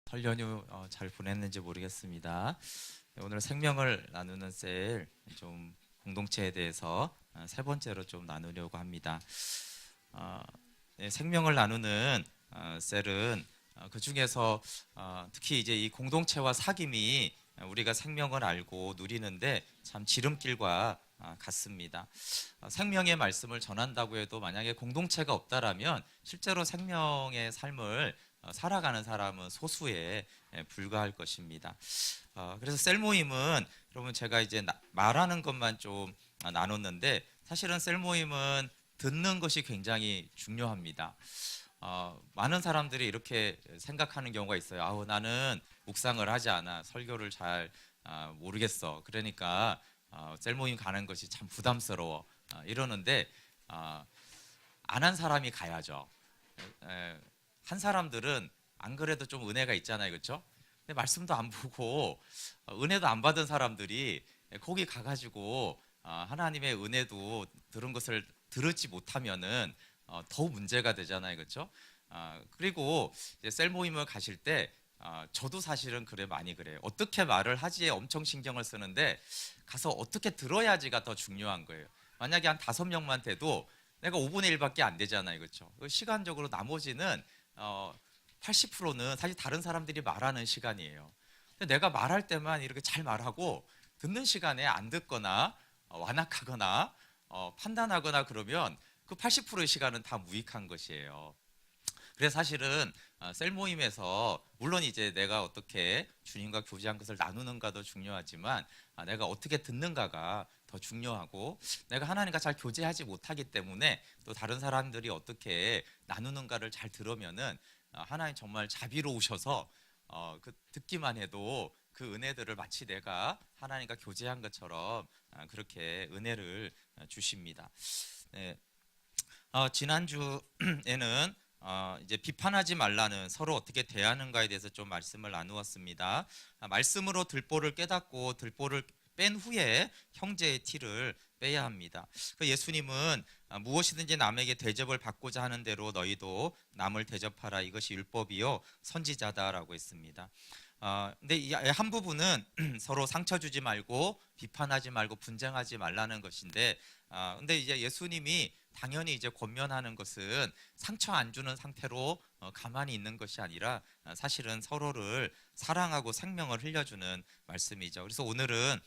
설 연휴 잘 보냈는지 모르겠습니다. 네, 오늘 생명을 나누는 셀 좀 공동체에 대해서 세 번째로 좀 나누려고 합니다. 어, 네, 생명을 나누는 셀은 그 중에서 특히 이제 이 공동체와 사귐이 우리가 생명을 알고 누리는데 참 지름길과 같습니다. 생명의 말씀을 전한다고 해도 만약에 공동체가 없다라면 실제로 생명의 삶을 살아가는 사람은 소수에 불과할 것입니다. 그래서 셀 모임은 여러분 제가 이제 말하는 것만 좀 나눴는데 사실은 셀 모임은 듣는 것이 굉장히 중요합니다. 많은 사람들이 이렇게 생각하는 경우가 있어요. 아우 나는 묵상을 하지 않아 설교를 잘 모르겠어. 그러니까 셀 모임 가는 것이 참 부담스러워. 이러는데 안 한 사람이 가야죠. 한 사람들은 안 그래도 좀 은혜가 있잖아요, 그렇죠? 근데 말씀도 안 보고 은혜도 안 받은 사람들이 거기 가가지고 하나님의 은혜도 들은 것을 들었지 못하면은 더 문제가 되잖아요, 그렇죠? 그리고 이제 셀 모임을 가실 때 저도 사실은 그래 많이 그래요. 어떻게 말을 하지에 엄청 신경을 쓰는데 가서 어떻게 들어야지가 더 중요한 거예요. 만약에 한 5명만 돼도 내가 5분의 1밖에 안 되잖아요, 그렇죠? 시간적으로 나머지는 80%는 사실 다른 사람들이 말하는 시간이에요. 근데 내가 말할 때만 이렇게 잘 말하고 듣는 시간에 안 듣거나 완악하거나 판단하거나 그러면 그 80%의 시간은 다 무익한 것이에요. 그래서 사실은 셀 모임에서 물론 이제 내가 어떻게 주님과 교제한 것을 나누는가도 중요하지만 내가 어떻게 듣는가가 더 중요하고 내가 하나님과 잘 교제하지 못하기 때문에 또 다른 사람들이 어떻게 나누는가를 잘 들으면은 하나님 정말 자비로우셔서 그 듣기만 해도 그 은혜들을 마치 내가 하나님과 교제한 것처럼 그렇게 은혜를 주십니다. 네. 지난주에는 이제 비판하지 말라는 서로 어떻게 대하는가에 대해서 좀 말씀을 나누었습니다. 말씀으로 들보를 깨닫고 들보를 뺀 후에 형제의 티를 빼야 합니다. 예수님은 무엇이든지 남에게 대접을 받고자 하는 대로 너희도 남을 대접하라 이것이 율법이요 선지자다라고 했습니다. 근데 이 한 부분은 서로 상처 주지 말고 비판하지 말고 분쟁하지 말라는 것인데, 근데 이제 예수님이 당연히 이제 권면하는 것은 상처 안 주는 상태로 가만히 있는 것이 아니라 사실은 서로를 사랑하고 생명을 흘려주는 말씀이죠. 그래서 오늘은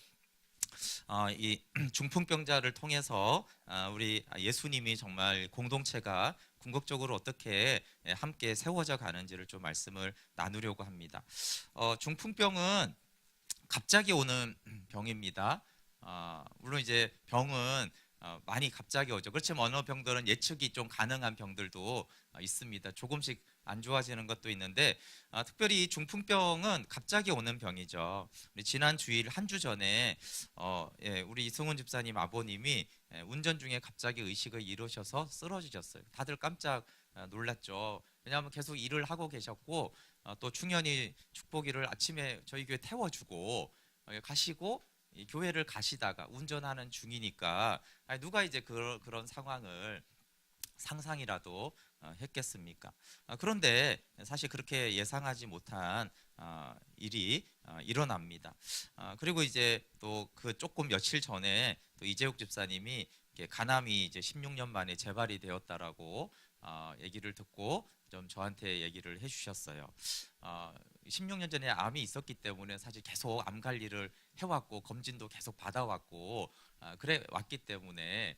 이 중풍병자를 통해서 우리 예수님이 정말 공동체가 궁극적으로 어떻게 함께 세워져 가는지를 좀 말씀을 나누려고 합니다. 중풍병은 갑자기 오는 병입니다. 물론 이제 병은 많이 갑자기 오죠. 그렇지만 어느 병들은 예측이 좀 가능한 병들도 있습니다. 조금씩 안 좋아지는 것도 있는데 특별히 이 중풍병은 갑자기 오는 병이죠. 우리 지난 주일 한 주 전에 우리 이승훈 집사님 아버님이 운전 중에 갑자기 의식을 잃으셔서 쓰러지셨어요. 다들 깜짝 놀랐죠. 왜냐하면 계속 일을 하고 계셨고 또 충현이 축복이를 아침에 저희 교회 태워주고 가시고 교회를 가시다가 운전하는 중이니까 누가 이제 그런 상황을 상상이라도 했겠습니까? 그런데 사실 그렇게 예상하지 못한 일이 일어납니다. 그리고 이제 또 그 조금 며칠 전에 또 이재욱 집사님이 간암이 이제 16년 만에 재발이 되었다라고 얘기를 듣고 좀 저한테 얘기를 해주셨어요. 16년 전에 암이 있었기 때문에 사실 계속 암 관리를 해왔고 검진도 계속 받아왔고 그래 왔기 때문에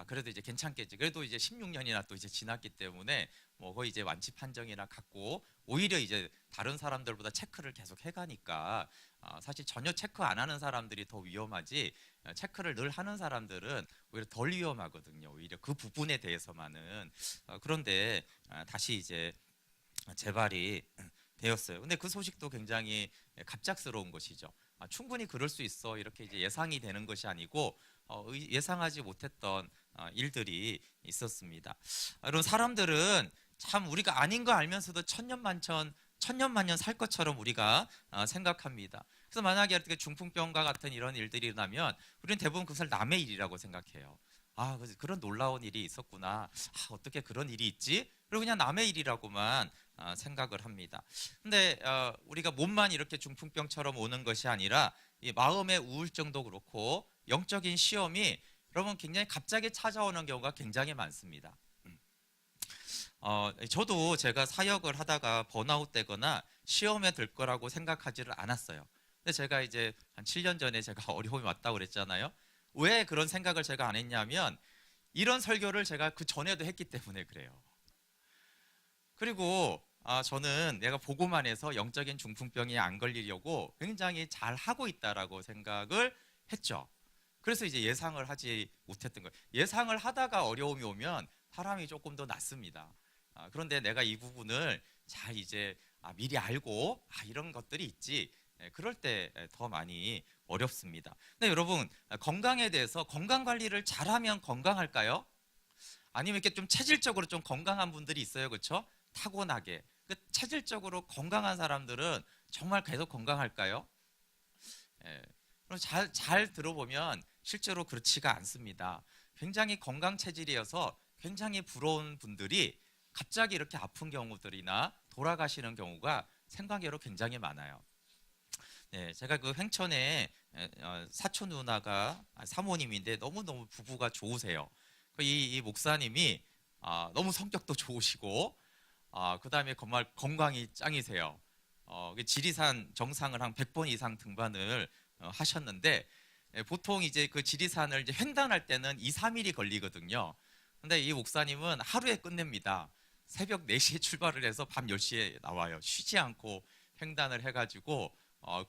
그래도 이제 괜찮겠지. 그래도 이제 16년이나 또 이제 지났기 때문에 뭐 거의 이제 완치 판정이나 갖고 오히려 이제 다른 사람들보다 체크를 계속 해가니까 사실 전혀 체크 안 하는 사람들이 더 위험하지 체크를 늘 하는 사람들은 오히려 덜 위험하거든요. 오히려 그 부분에 대해서만은 그런데 다시 이제 재발이 되었어요. 근데 그 소식도 굉장히 갑작스러운 것이죠. 충분히 그럴 수 있어 이렇게 이제 예상이 되는 것이 아니고 예상하지 못했던 일들이 있었습니다. 여러분 사람들은 참 우리가 아닌 거 알면서도 천년만년 살 것처럼 우리가 생각합니다. 그래서 만약에 이렇게 중풍병과 같은 이런 일들이 일어나면 우리는 대부분 그것을 남의 일이라고 생각해요. 그런 놀라운 일이 있었구나. 어떻게 그런 일이 있지? 그리고 그냥 남의 일이라고만 생각을 합니다. 근데 우리가 몸만 이렇게 중풍병처럼 오는 것이 아니라 이 마음의 우울증도 그렇고 영적인 시험이 여러분 굉장히 갑자기 찾아오는 경우가 굉장히 많습니다. 저도 제가 사역을 하다가 번아웃 되거나 시험에 들 거라고 생각하지를 않았어요. 근데 제가 이제 한 7년 전에 제가 어려움이 왔다고 그랬잖아요. 왜 그런 생각을 제가 안 했냐면 이런 설교를 제가 그 전에도 했기 때문에 그래요. 그리고 저는 내가 보고만 해서 영적인 중풍병이 안 걸리려고 굉장히 잘 하고 있다라고 생각을 했죠. 그래서 이제 예상을 하지 못했던 거예요. 예상을 하다가 어려움이 오면 사람이 조금 더 낫습니다. 그런데 내가 이 부분을 잘 이제 미리 알고 이런 것들이 있지. 그럴 때 더 많이 어렵습니다. 근데 여러분 건강에 대해서 건강 관리를 잘하면 건강할까요? 아니면 이렇게 좀 체질적으로 좀 건강한 분들이 있어요, 그렇죠? 타고나게. 체질적으로 건강한 사람들은 정말 계속 건강할까요? 예. 그럼 잘 들어보면 실제로 그렇지가 않습니다. 굉장히 건강 체질이어서 굉장히 부러운 분들이 갑자기 이렇게 아픈 경우들이나 돌아가시는 경우가 생각외로 굉장히 많아요. 네, 제가 그 횡천에 사촌 누나가 사모님인데 너무너무 부부가 좋으세요. 이 목사님이 너무 성격도 좋으시고 그다음에 정말 건강이 짱이세요. 지리산 정상을 한 100번 이상 등반을 하셨는데 보통 이제 그 지리산을 이제 횡단할 때는 2, 3일이 걸리거든요. 근데 이 목사님은 하루에 끝냅니다. 새벽 4시에 출발을 해서 밤 10시에 나와요. 쉬지 않고 횡단을 해가지고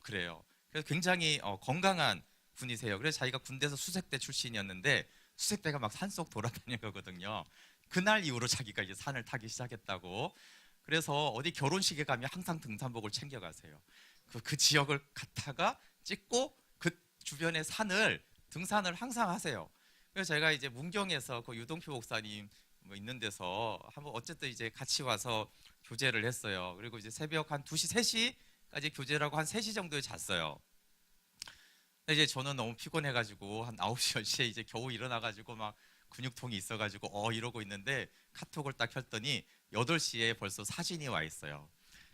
그래요. 그래서 굉장히 건강한 분이세요. 그래서 자기가 군대에서 수색대 출신이었는데 수색대가 막 산속 돌아다니는 거거든요. 그날 이후로 자기가 이제 산을 타기 시작했다고. 그래서 어디 결혼식에 가면 항상 등산복을 챙겨가세요. 그 지역을 갔다가 찍고 그 주변의 산을 등산을 항상 하세요. 그래서 제가 이제 문경에서 그 유동표 목사님 뭐 있는 데서 한번 어쨌든 이제 같이 와서 교제를 했어요. 그리고 이제 새벽 한 2시, 3시까지 교제를 하고 한 3시 정도에 잤어요. 근데 이제 저는 너무 피곤해가지고 한 9시, 10시에 이제 겨우 일어나가지고 막 근육통이 있어가지고 이러고 있는데 카톡을 딱 켰더니 8시에 벌써 사진이 와 있어요.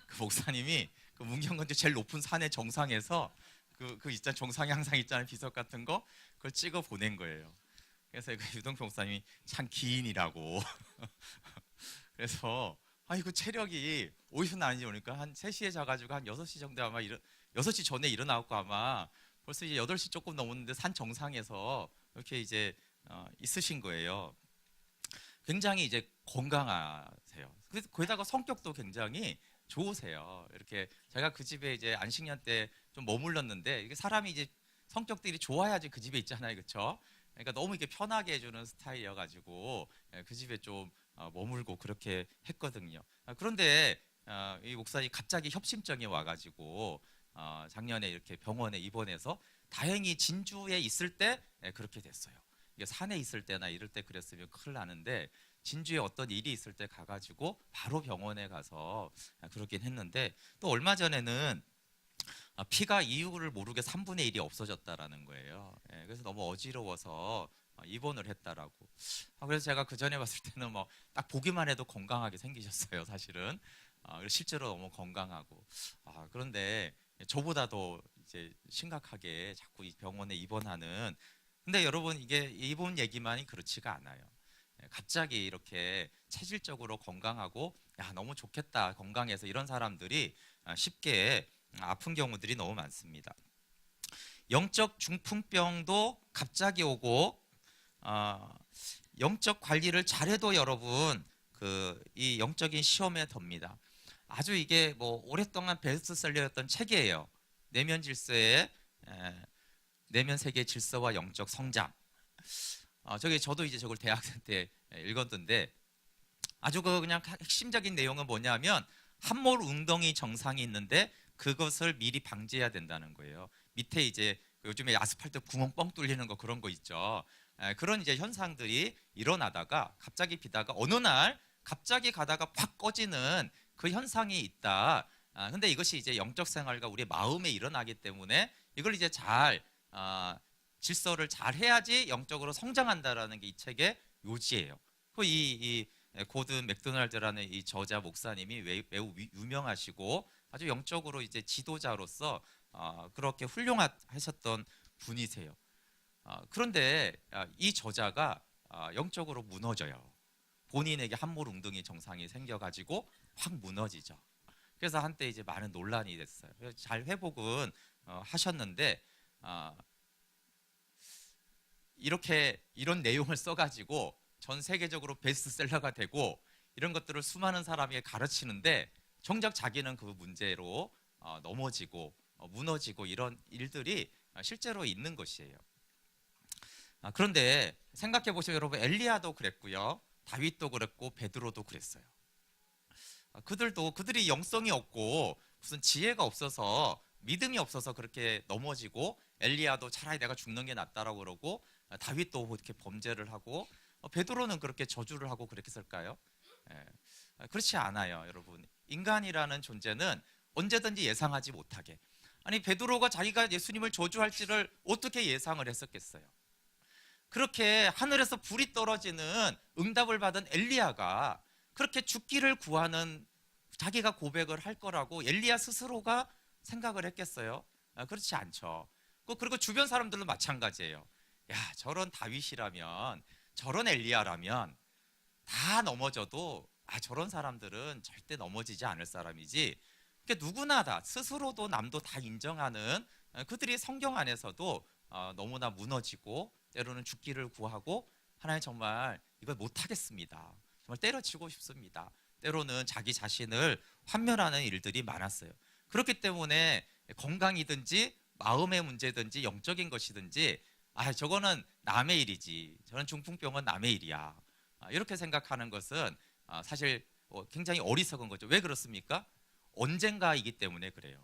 그 목사님이 그 문경건조 제일 높은 산의 정상에서 그 있잖아, 정상에 항상 있잖아요, 비석 같은 거 그걸 찍어 보낸 거예요. 그래서 그 유동표 목사님이 참 기인이라고. 그래서 그 체력이 어디서 나는지 모르니까 한 3시에 자가지고 한 6시 정도 아마 6시 전에 일어나고 아마 벌써 이제 8시 조금 넘었는데 산 정상에서 이렇게 이제 있으신 거예요. 굉장히 이제 건강하세요. 그래서 거기다가 성격도 굉장히 좋으세요. 이렇게 제가 그 집에 이제 안식년 때 좀 머물렀는데 이게 사람이 이제 성격들이 좋아야지 그 집에 있잖아요, 그렇죠? 그러니까 너무 이렇게 편하게 해주는 스타일이어가지고 그 집에 좀 머물고 그렇게 했거든요. 그런데 이 목사님 갑자기 협심증이 와가지고 작년에 이렇게 병원에 입원해서 다행히 진주에 있을 때 그렇게 됐어요. 이게 산에 있을 때나 이럴 때 그랬으면 큰일 나는데 진주에 어떤 일이 있을 때 가가지고 바로 병원에 가서 그렇긴 했는데 또 얼마 전에는 피가 이유를 모르게 3분의 1이 없어졌다라는 거예요. 그래서 너무 어지러워서 입원을 했다라고. 그래서 제가 그 전에 봤을 때는 뭐 딱 보기만 해도 건강하게 생기셨어요, 사실은. 실제로 너무 건강하고. 그런데 저보다도 이제 심각하게 자꾸 이 병원에 입원하는. 근데 여러분 이게 입원 얘기만이 그렇지가 않아요. 갑자기 이렇게 체질적으로 건강하고 너무 좋겠다 건강해서 이런 사람들이 쉽게 아픈 경우들이 너무 많습니다. 영적 중풍병도 갑자기 오고 영적 관리를 잘해도 여러분 이 영적인 시험에 덥니다. 아주 이게 뭐 오랫동안 베스트셀러였던 책이에요. 내면 질서의 내면 세계 질서와 영적 성장. 저도 이제 저걸 대학생 때 읽었던데 아주 그냥 핵심적인 내용은 뭐냐면 함몰 웅덩이 정상이 있는데 그것을 미리 방지해야 된다는 거예요. 밑에 이제 요즘에 아스팔트 구멍 뻥 뚫리는 거 그런 거 있죠. 그런 이제 현상들이 일어나다가 갑자기 비다가 어느 날 갑자기 가다가 팍 꺼지는 그 현상이 있다. 근데 이것이 이제 영적 생활과 우리 마음에 일어나기 때문에 이걸 이제 잘 질서를 잘 해야지 영적으로 성장한다라는 게 이 책의 요지예요. 이 고든 맥도날드라는 이 저자 목사님이 매우 유명하시고 아주 영적으로 이제 지도자로서 그렇게 훌륭하셨던 분이세요. 그런데 이 저자가 영적으로 무너져요. 본인에게 함몰웅둥이 정상이 생겨가지고 확 무너지죠. 그래서 한때 이제 많은 논란이 됐어요. 그래서 잘 회복은 하셨는데 이렇게 이런 내용을 써가지고 전 세계적으로 베스트셀러가 되고 이런 것들을 수많은 사람에게 가르치는데 정작 자기는 그 문제로 넘어지고 무너지고 이런 일들이 실제로 있는 것이에요. 그런데 생각해 보시면 여러분 엘리야도 그랬고요, 다윗도 그랬고 베드로도 그랬어요. 그들이 영성이 없고 무슨 지혜가 없어서 믿음이 없어서 그렇게 넘어지고 엘리야도 차라리 내가 죽는 게 낫다라고 그러고 다윗도 그렇게 범죄를 하고 베드로는 그렇게 저주를 하고 그랬을까요? 그렇지 않아요, 여러분. 인간이라는 존재는 언제든지 예상하지 못하게. 아니 베드로가 자기가 예수님을 저주할지를 어떻게 예상을 했었겠어요? 그렇게 하늘에서 불이 떨어지는 응답을 받은 엘리야가 그렇게 죽기를 구하는 자기가 고백을 할 거라고 엘리야 스스로가 생각을 했겠어요? 그렇지 않죠. 그리고 주변 사람들도 마찬가지예요. 야, 저런 다윗이라면, 저런 엘리야라면 다 넘어져도 저런 사람들은 절대 넘어지지 않을 사람이지. 그러니까 누구나 다 스스로도 남도 다 인정하는 그들이 성경 안에서도 너무나 무너지고 때로는 죽기를 구하고 하나님 정말 이걸 못하겠습니다. 정말 때려치고 싶습니다. 때로는 자기 자신을 환멸하는 일들이 많았어요. 그렇기 때문에 건강이든지 마음의 문제든지 영적인 것이든지 저거는 남의 일이지, 저는 중풍병은 남의 일이야, 이렇게 생각하는 것은 사실 굉장히 어리석은 거죠. 왜 그렇습니까? 언젠가이기 때문에 그래요.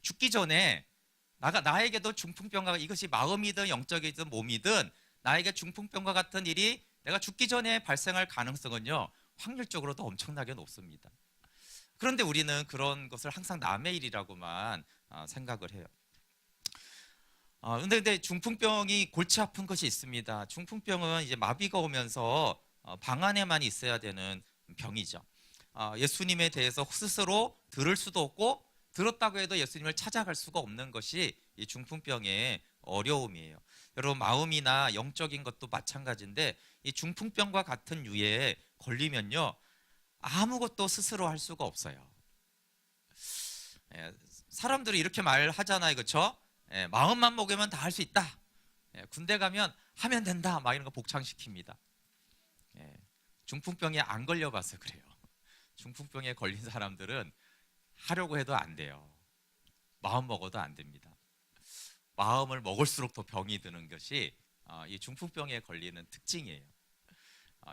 죽기 전에 나에게도 중풍병과 이것이 마음이든 영적이든 몸이든 나에게 중풍병과 같은 일이 내가 죽기 전에 발생할 가능성은요 확률적으로도 엄청나게 높습니다. 그런데 우리는 그런 것을 항상 남의 일이라고만 생각을 해요. 근데 중풍병이 골치 아픈 것이 있습니다. 중풍병은 이제 마비가 오면서 방 안에만 있어야 되는 병이죠. 예수님에 대해서 스스로 들을 수도 없고 들었다고 해도 예수님을 찾아갈 수가 없는 것이 이 중풍병의 어려움이에요. 여러분 마음이나 영적인 것도 마찬가지인데 이 중풍병과 같은 유에 걸리면요 아무것도 스스로 할 수가 없어요. 사람들이 이렇게 말하잖아요, 그렇죠? 마음만 먹으면 다 할 수 있다. 군대 가면 하면 된다. 막 이런 거 복창시킵니다. 중풍병에 안 걸려봐서 그래요. 중풍병에 걸린 사람들은 하려고 해도 안 돼요. 마음 먹어도 안 됩니다. 마음을 먹을수록 더 병이 드는 것이 이 중풍병에 걸리는 특징이에요.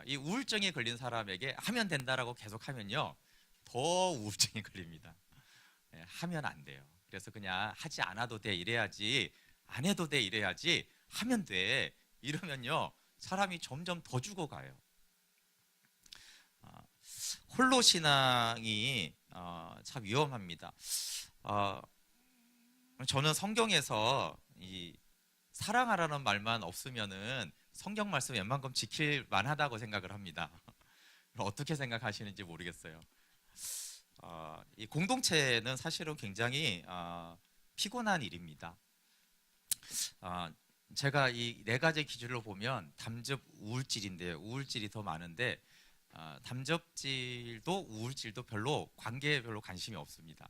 이 우울증에 걸린 사람에게 하면 된다라고 계속 하면요 더 우울증이 걸립니다. 하면 안 돼요. 그래서 그냥 하지 않아도 돼 이래야지, 안 해도 돼 이래야지, 하면 돼 이러면요 사람이 점점 더 죽어가요. 홀로 신앙이 참 위험합니다. 저는 성경에서 이 사랑하라는 말만 없으면은 성경 말씀 웬만큼 지킬 만하다고 생각을 합니다. 어떻게 생각하시는지 모르겠어요. 이 공동체는 사실은 굉장히 피곤한 일입니다. 제가 이 네 가지 기준으로 보면 담즙, 우울질인데요. 우울질이 더 많은데 담즙질도 우울질도 관계에 별로 관심이 없습니다.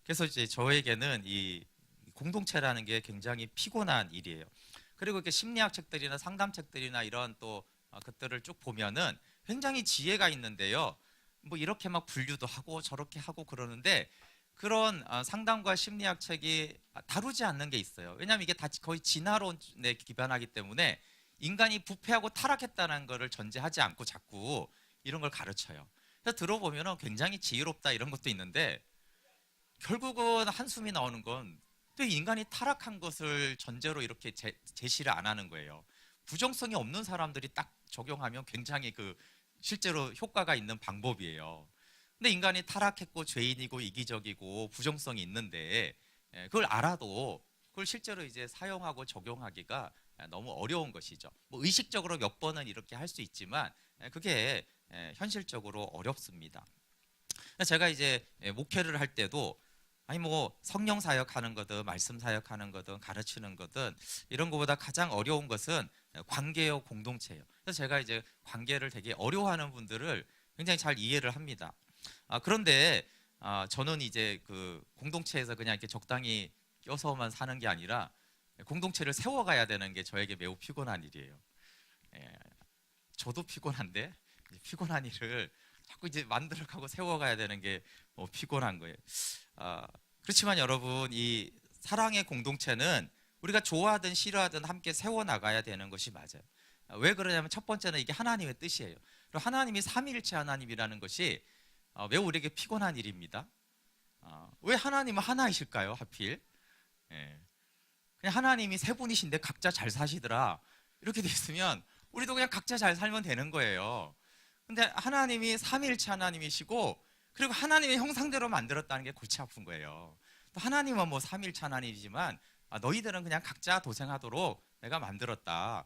그래서 이제 저에게는 이 공동체라는 게 굉장히 피곤한 일이에요. 그리고 이렇게 심리학 책들이나 상담책들이나 이런 또 것들을 쭉 보면은 굉장히 지혜가 있는데요. 뭐 이렇게 막 분류도 하고 저렇게 하고 그러는데 그런 상담과 심리학 책이 다루지 않는 게 있어요. 왜냐하면 이게 다 거의 진화론에 기반하기 때문에 인간이 부패하고 타락했다는 것을 전제하지 않고 자꾸 이런 걸 가르쳐요. 그래서 들어보면 굉장히 지혜롭다 이런 것도 있는데 결국은 한숨이 나오는 건 또 인간이 타락한 것을 전제로 이렇게 제시를 안 하는 거예요. 부정성이 없는 사람들이 딱 적용하면 굉장히 실제로 효과가 있는 방법이에요. 근데 인간이 타락했고 죄인이고 이기적이고 부정성이 있는데 그걸 알아도 그걸 실제로 이제 사용하고 적용하기가 너무 어려운 것이죠. 뭐 의식적으로 몇 번은 이렇게 할 수 있지만 그게 현실적으로 어렵습니다. 제가 이제 목회를 할 때도 아니 뭐 성령 사역하는 거든 말씀 사역하는 거든 가르치는 거든 이런 것보다 가장 어려운 것은 관계요 공동체예요. 그래서 제가 이제 관계를 되게 어려워하는 분들을 굉장히 잘 이해를 합니다. 그런데 저는 이제 그 공동체에서 그냥 이렇게 적당히 껴서만 사는 게 아니라 공동체를 세워가야 되는 게 저에게 매우 피곤한 일이에요. 저도 피곤한데 피곤한 일을 자꾸 이제 만들어가고 세워가야 되는 게 피곤한 거예요. 그렇지만 여러분, 이 사랑의 공동체는 우리가 좋아하든 싫어하든 함께 세워나가야 되는 것이 맞아요. 왜 그러냐면 첫 번째는 이게 하나님의 뜻이에요. 그리고 하나님이 삼위일체 하나님이라는 것이 매우 우리에게 피곤한 일입니다. 왜 하나님은 하나이실까요? 하필 그냥 하나님이 세 분이신데 각자 잘 사시더라 이렇게 됐으면 우리도 그냥 각자 잘 살면 되는 거예요. 근데 하나님이 삼위일체 하나님이시고 그리고 하나님의 형상대로 만들었다는 게 골치 아픈 거예요. 또 하나님은 뭐 삼위일체 하나님이지만 너희들은 그냥 각자 도생하도록 내가 만들었다.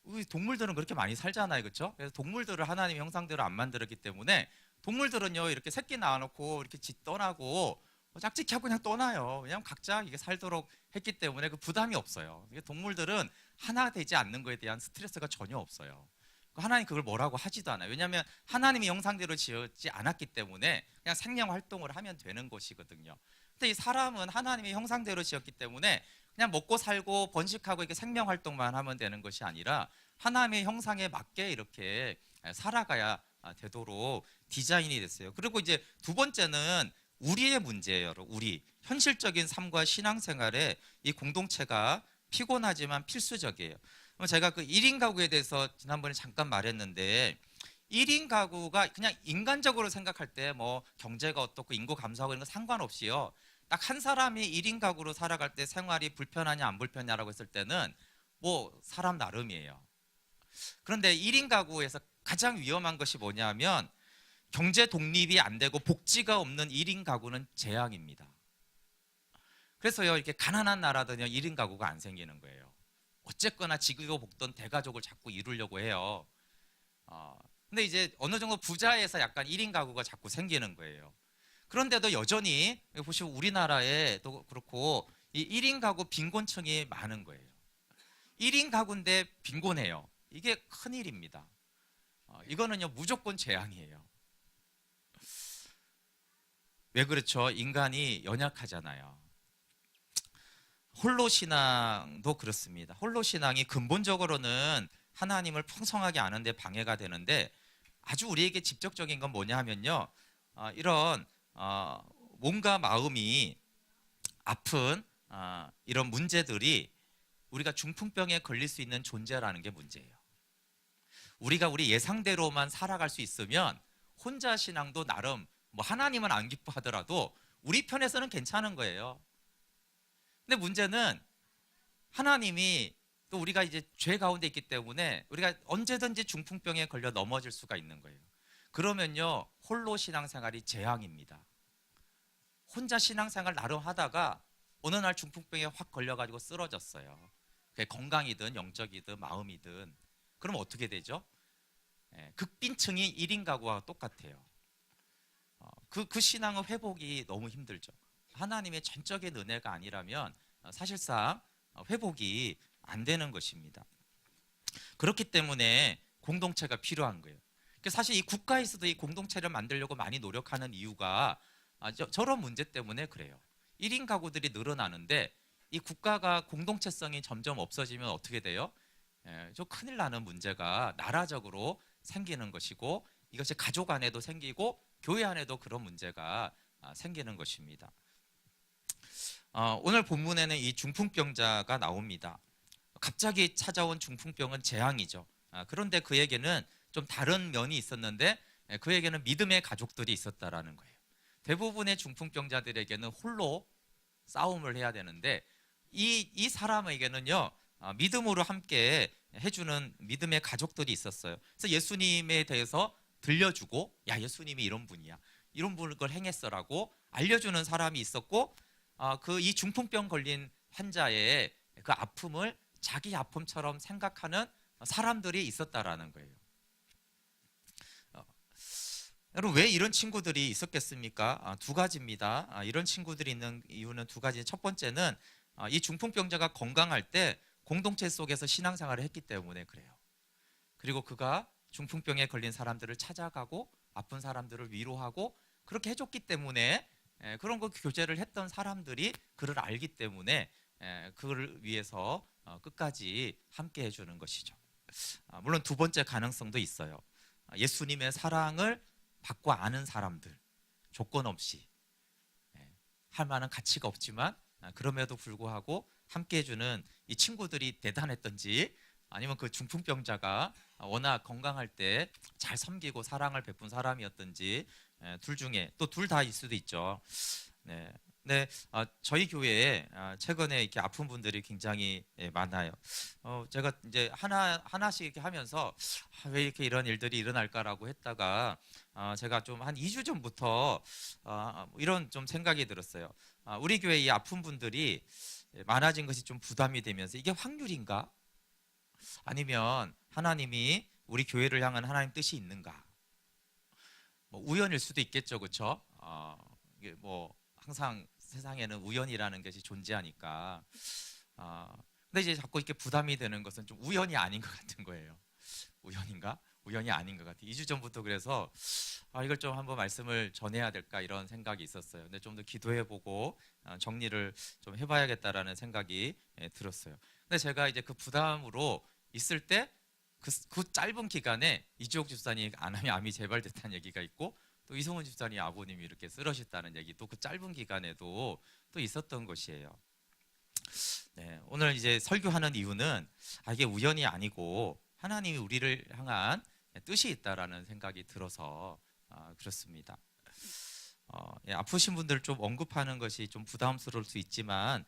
우리 동물들은 그렇게 많이 살잖아요, 그렇죠? 그래서 동물들을 하나님의 형상대로 안 만들었기 때문에 동물들은요 이렇게 새끼 낳아놓고 이렇게 집 떠나고 짝짓기 하고 그냥 떠나요. 왜냐하면 각자 이게 살도록 했기 때문에 그 부담이 없어요. 동물들은 하나 되지 않는 것에 대한 스트레스가 전혀 없어요. 하나님 그걸 뭐라고 하지도 않아요. 왜냐하면 하나님의 형상대로 지었지 않았기 때문에 그냥 생명 활동을 하면 되는 것이거든요. 근데 이 사람은 하나님의 형상대로 지었기 때문에 그냥 먹고 살고 번식하고 이렇게 생명 활동만 하면 되는 것이 아니라 하나님의 형상에 맞게 이렇게 살아가야 되도록 디자인이 됐어요. 그리고 이제 두 번째는 우리의 문제예요. 우리 현실적인 삶과 신앙생활에 이 공동체가 피곤하지만 필수적이에요. 제가 그 1인 가구에 대해서 지난번에 잠깐 말했는데 1인 가구가 그냥 인간적으로 생각할 때 뭐 경제가 어떻고 인구 감소하고 이런 거 상관없이요. 딱 한 사람이 1인 가구로 살아갈 때 생활이 불편하냐 안 불편하냐라고 했을 때는 뭐 사람 나름이에요. 그런데 1인 가구에서 가장 위험한 것이 뭐냐면 경제 독립이 안 되고 복지가 없는 1인 가구는 재앙입니다. 그래서요 이렇게 가난한 나라들은요 1인 가구가 안 생기는 거예요. 어쨌거나 지기고 볶던 대가족을 자꾸 이루려고 해요. 근데 이제 어느 정도 부자에서 약간 1인 가구가 자꾸 생기는 거예요. 그런데도 여전히 보시면 우리나라에도 그렇고 이 1인 가구 빈곤층이 많은 거예요. 1인 가구인데 빈곤해요. 이게 큰일입니다. 이거는요 무조건 재앙이에요. 왜 그렇죠? 인간이 연약하잖아요. 홀로 신앙도 그렇습니다. 홀로 신앙이 근본적으로는 하나님을 풍성하게 아는 데 방해가 되는데 아주 우리에게 직접적인 건 뭐냐 하면요. 이런 몸과 마음이 아픈 이런 문제들이 우리가 중풍병에 걸릴 수 있는 존재라는 게 문제예요. 우리가 우리 예상대로만 살아갈 수 있으면 혼자 신앙도 나름 뭐 하나님은 안 기뻐하더라도 우리 편에서는 괜찮은 거예요. 근데 문제는 하나님이 또 우리가 이제 죄 가운데 있기 때문에 우리가 언제든지 중풍병에 걸려 넘어질 수가 있는 거예요. 그러면요 홀로 신앙생활이 재앙입니다. 혼자 신앙생활 나름 하다가 어느 날 중풍병에 확 걸려가지고 쓰러졌어요. 그게 건강이든 영적이든 마음이든 그럼 어떻게 되죠? 극빈층이 1인 가구와 똑같아요. 그 신앙의 회복이 너무 힘들죠. 하나님의 전적인 은혜가 아니라면 사실상 회복이 안 되는 것입니다. 그렇기 때문에 공동체가 필요한 거예요. 사실 이 국가에서도 이 공동체를 만들려고 많이 노력하는 이유가 저런 문제 때문에 그래요. 1인 가구들이 늘어나는데 이 국가가 공동체성이 점점 없어지면 어떻게 돼요? 좀 큰일 나는 문제가 나라적으로 생기는 것이고 이것이 가족 안에도 생기고 교회 안에도 그런 문제가 생기는 것입니다. 오늘 본문에는 이 중풍병자가 나옵니다. 갑자기 찾아온 중풍병은 재앙이죠. 그런데 그에게는 좀 다른 면이 있었는데 그에게는 믿음의 가족들이 있었다라는 거예요. 대부분의 중풍병자들에게는 홀로 싸움을 해야 되는데 이 사람에게는요 믿음으로 함께 해주는 믿음의 가족들이 있었어요. 그래서 예수님에 대해서 들려주고 야 예수님이 이런 분이야 이런 분을 행했어라고 알려주는 사람이 있었고 그 이 중풍병 걸린 환자의 그 아픔을 자기 아픔처럼 생각하는 사람들이 있었다라는 거예요. 여러분 왜 이런 친구들이 있었겠습니까? 두 가지입니다. 이런 친구들이 있는 이유는 두 가지. 첫 번째는 이 중풍병자가 건강할 때 공동체 속에서 신앙생활을 했기 때문에 그래요. 그리고 그가 중풍병에 걸린 사람들을 찾아가고 아픈 사람들을 위로하고 그렇게 해줬기 때문에 그런 거 교제를 했던 사람들이 그를 알기 때문에 그를 위해서 끝까지 함께 해주는 것이죠. 물론 두 번째 가능성도 있어요. 예수님의 사랑을 받고 아는 사람들, 조건 없이 할 만한 가치가 없지만 그럼에도 불구하고 함께 해주는 이 친구들이 대단했던지, 아니면 그 중풍병자가 워낙 건강할 때 잘 섬기고 사랑을 베푼 사람이었던지, 둘 중에 또 둘 다일 수도 있죠. 네. 네, 저희 교회에 최근에 이렇게 아픈 분들이 굉장히 많아요. 제가 이제 하나씩 이렇게 하면서 왜 이렇게 이런 일들이 일어날까라고 했다가 제가 좀 한 2주 전부터 이런 좀 생각이 들었어요. 우리 교회 이 아픈 분들이 많아진 것이 좀 부담이 되면서 이게 확률인가? 아니면 하나님이 우리 교회를 향한 하나님 뜻이 있는가? 뭐 우연일 수도 있겠죠, 그렇죠? 이게 뭐 항상 세상에는 우연이라는 것이 존재하니까. 근데 이제 자꾸 이렇게 부담이 되는 것은 좀 우연이 아닌 것 같은 거예요. 우연인가? 우연이 아닌 것 같아요. 2주 전부터 그래서 이걸 좀 한번 말씀을 전해야 될까 이런 생각이 있었어요. 근데 좀 더 기도해보고 정리를 좀 해봐야겠다라는 생각이 들었어요. 근데 제가 이제 그 부담으로 있을 때 그 짧은 기간에 이주옥 집사님 암이 재발됐다는 얘기가 있고, 또 이성훈 집사님 아버님이 이렇게 쓰러졌다는 얘기도 그 짧은 기간에도 또 있었던 것이에요. 네, 오늘 이제 설교하는 이유는 이게 우연이 아니고 하나님이 우리를 향한 뜻이 있다라는 생각이 들어서 그렇습니다. 아프신 분들 좀 언급하는 것이 좀 부담스러울 수 있지만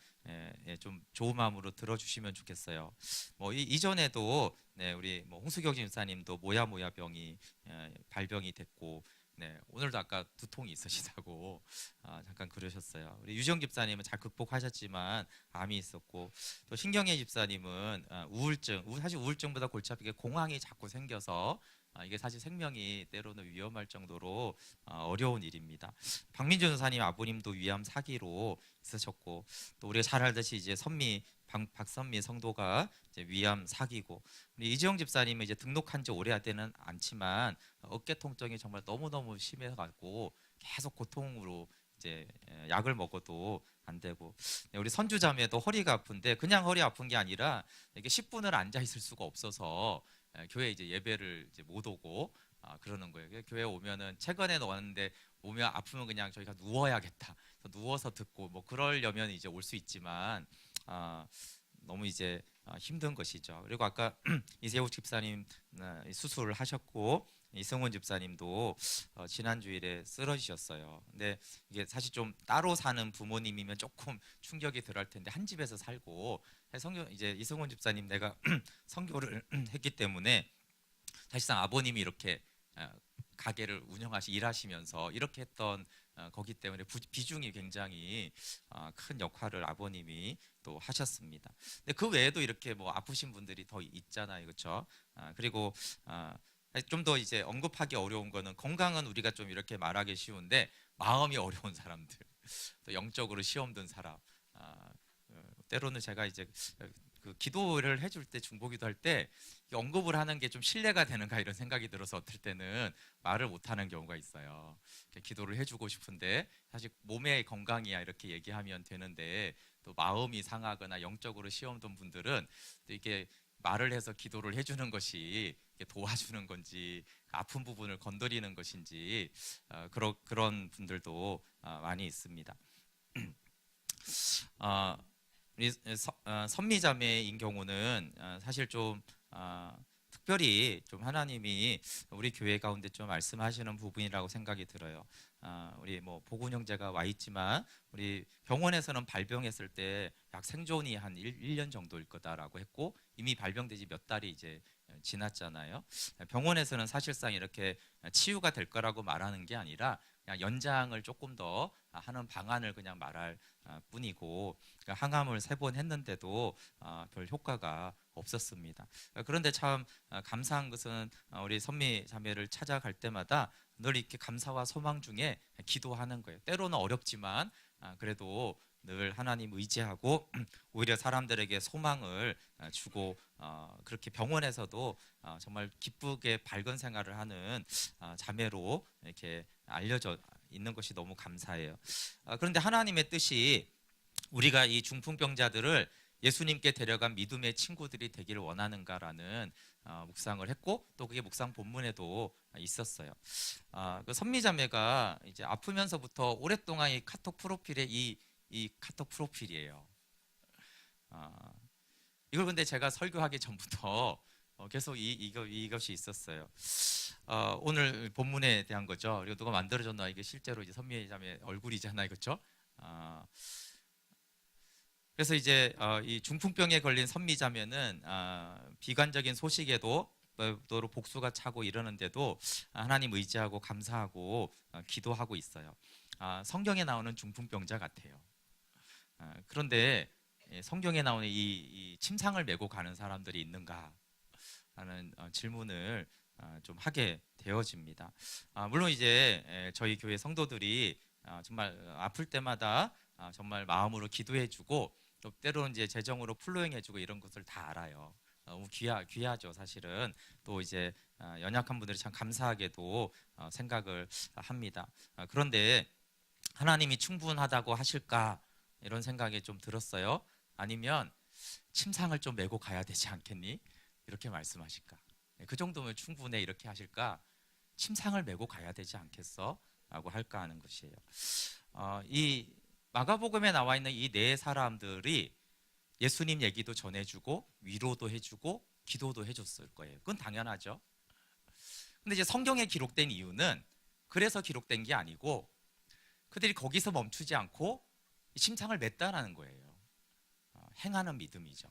좀 좋은 마음으로 들어주시면 좋겠어요. 뭐 이전에도 우리 뭐 홍수경 집사님도 모야 병이 발병이 됐고, 오늘도 아까 두통이 있으시다고 잠깐 그러셨어요. 우리 유정 집사님은 잘 극복하셨지만 암이 있었고, 또 신경애 집사님은 우울증, 사실 우울증보다 골치 아프게 공황이 자꾸 생겨서 이게 사실 생명이 때로는 위험할 정도로 어려운 일입니다. 박민준 전사님 아버님도 위암 4기로 있으셨고, 또 우리가 잘 알듯이 이제 박선미 성도가 이제 위암 4기고, 우리 이지영 집사님은 이제 등록한 지 오래되는 않지만 어깨 통증이 정말 너무너무 심해가지고 계속 고통으로 이제 약을 먹어도 안 되고, 우리 선주자매도 허리가 아픈데 그냥 허리 아픈 게 아니라 이게 10분을 앉아 있을 수가 없어서 교회 이제 예배를 이제 못 오고 그러는 거예요. 교회 오면은 최근에 왔는데 오면 아프면 그냥 저희가 누워야겠다. 누워서 듣고 뭐 그러려면 이제 올 수 있지만 너무 이제 힘든 것이죠. 그리고 아까 이세욱 집사님 수술을 하셨고, 이승훈 집사님도 지난 주일에 쓰러지셨어요. 근데 이게 사실 좀 따로 사는 부모님이면 조금 충격이 덜할 텐데 한 집에서 살고 이제 이승훈 집사님 내가 선교를 했기 때문에 사실상 아버님이 이렇게 가게를 일하시면서 이렇게 했던 거기 때문에 비중이 굉장히 큰 역할을 아버님이 또 하셨습니다. 근데 그 외에도 이렇게 뭐 아프신 분들이 더 있잖아요, 그렇죠? 그리고 좀 더 이제 언급하기 어려운 거는, 건강은 우리가 좀 이렇게 말하기 쉬운데 마음이 어려운 사람들, 또 영적으로 시험 든 사람, 때로는 제가 이제 그 기도를 해줄 때, 중보기도 할 때 언급을 하는 게 좀 신뢰가 되는가 이런 생각이 들어서 어떨 때는 말을 못하는 경우가 있어요. 기도를 해주고 싶은데 사실 몸의 건강이야 이렇게 얘기하면 되는데, 또 마음이 상하거나 영적으로 시험 든 분들은 또 이게 말을 해서 기도를 해주는 것이 도와주는 건지 아픈 부분을 건드리는 것인지 그런 분들도 많이 있습니다. 우리 선미자매인 경우는 사실 좀 특별히 좀 하나님이 우리 교회 가운데 좀 말씀하시는 부분이라고 생각이 들어요. 우리 뭐 보군 형제가 와 있지만 우리 병원에서는 발병했을 때 약 생존이 한 1년 정도일 거다라고 했고, 이미 발병되지 몇 달이 이제 지났잖아요. 병원에서는 사실상 이렇게 치유가 될 거라고 말하는 게 아니라 그냥 연장을 조금 더 하는 방안을 그냥 말할 뿐이고, 항암을 3번 했는데도 별 효과가 없었습니다. 그런데 참 감사한 것은 우리 선미 자매를 찾아갈 때마다 늘 이렇게 감사와 소망 중에 기도하는 거예요. 때로는 어렵지만 그래도 늘 하나님 의지하고 오히려 사람들에게 소망을 주고 그렇게 병원에서도 정말 기쁘게 밝은 생활을 하는 자매로 이렇게 알려져 있는 것이 너무 감사해요. 그런데 하나님의 뜻이 우리가 이 중풍병자들을 예수님께 데려간 믿음의 친구들이 되기를 원하는가라는 묵상을 했고, 또 그게 묵상 본문에도 있었어요. 그 선미자매가 이제 아프면서부터 오랫동안 이 카톡 프로필에 이 카톡 프로필이에요. 이걸 근데 제가 설교하기 전부터 계속 이것이 있었어요. 오늘 본문에 대한 거죠. 이거 누가 만들어줬나? 이게 실제로 이제 선미자매 얼굴이잖아요, 그렇죠? 그래서 이제 이 중풍병에 걸린 선미자매는 비관적인 소식에도 또 복수가 차고 이러는데도 하나님 의지하고 감사하고 기도하고 있어요. 성경에 나오는 중풍병자 같아요. 그런데 성경에 나오는 이 침상을 메고 가는 사람들이 있는가 하는 질문을 좀 하게 되어집니다. 물론 이제 저희 교회 성도들이 정말 아플 때마다 정말 마음으로 기도해주고 또 때로는 이제 재정으로 플로잉해주고 이런 것을 다 알아요. 너무 귀하죠, 사실은. 또 이제 연약한 분들이 참 감사하게도 생각을 합니다. 그런데 하나님이 충분하다고 하실까 이런 생각이 좀 들었어요. 아니면 침상을 좀 메고 가야 되지 않겠니? 이렇게 말씀하실까? 그 정도면 충분해 이렇게 하실까? 침상을 메고 가야 되지 않겠어? 라고 할까 하는 것이에요. 이 마가복음에 나와 있는 이 네 사람들이 예수님 얘기도 전해주고 위로도 해주고 기도도 해줬을 거예요. 그건 당연하죠. 근데 이제 성경에 기록된 이유는 그래서 기록된 게 아니고 그들이 거기서 멈추지 않고 침상을 맸다라는 거예요. 행하는 믿음이죠.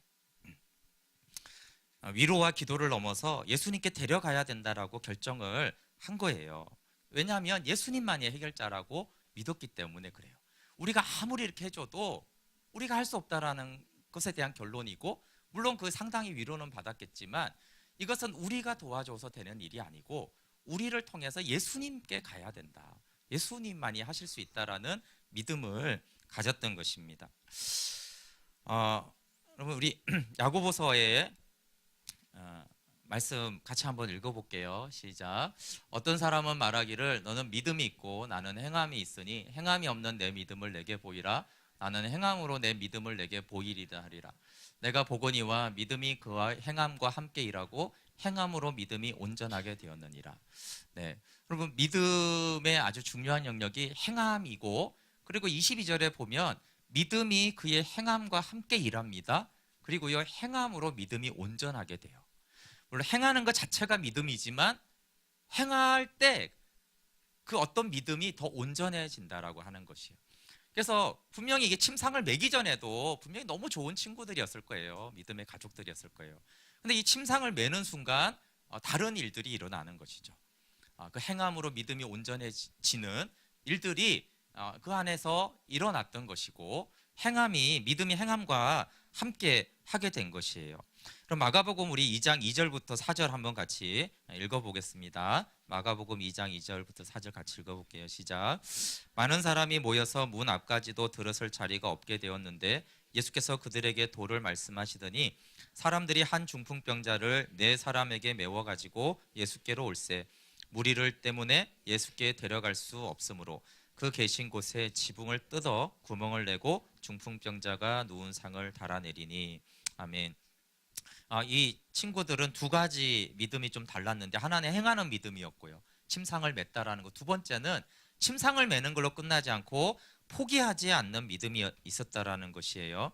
위로와 기도를 넘어서 예수님께 데려가야 된다라고 결정을 한 거예요. 왜냐하면 예수님만이 해결자라고 믿었기 때문에 그래요. 우리가 아무리 이렇게 해줘도 우리가 할 수 없다라는 것에 대한 결론이고, 물론 그 상당히 위로는 받았겠지만 이것은 우리가 도와줘서 되는 일이 아니고 우리를 통해서 예수님께 가야 된다. 예수님만이 하실 수 있다라는 믿음을 가졌던 것입니다. 여러분 우리 야고보서에 말씀 같이 한번 읽어볼게요. 시작. 어떤 사람은 말하기를 너는 믿음이 있고 나는 행함이 있으니 행함이 없는 내 믿음을 내게 보이라. 나는 행함으로 내 믿음을 내게 보이리라 하리라. 내가 보거니와 믿음이 그와 행함과 함께 일하고 행함으로 믿음이 온전하게 되었느니라. 네, 여러분 믿음의 아주 중요한 영역이 행함이고, 그리고 22절에 보면 믿음이 그의 행함과 함께 일합니다. 그리고 이 행함으로 믿음이 온전하게 돼요. 물론 행하는 것 자체가 믿음이지만 행할 때 그 어떤 믿음이 더 온전해진다라고 하는 것이에요. 그래서 분명히 이게 침상을 매기 전에도 분명히 너무 좋은 친구들이었을 거예요. 믿음의 가족들이었을 거예요. 근데 이 침상을 매는 순간 다른 일들이 일어나는 것이죠. 그 행함으로 믿음이 온전해지는 일들이 그 안에서 일어났던 것이고, 믿음이 행함과 함께 하게 된 것이에요. 그럼 마가복음 우리 2장 2절부터 4절 한번 같이 읽어보겠습니다. 마가복음 2장 2절부터 4절 같이 읽어볼게요. 시작. 많은 사람이 모여서 문 앞까지도 들어설 자리가 없게 되었는데 예수께서 그들에게 도를 말씀하시더니 사람들이 한 중풍병자를 네 사람에게 메워가지고 예수께로 올세. 무리를 때문에 예수께 데려갈 수 없으므로 그 계신 곳에 지붕을 뜯어 구멍을 내고 중풍병자가 누운 상을 달아내리니. 아멘. 이 친구들은 두 가지 믿음이 좀 달랐는데, 하나는 행하는 믿음이었고요, 침상을 맸다라는 것. 두 번째는 침상을 매는 걸로 끝나지 않고 포기하지 않는 믿음이 있었다라는 것이에요.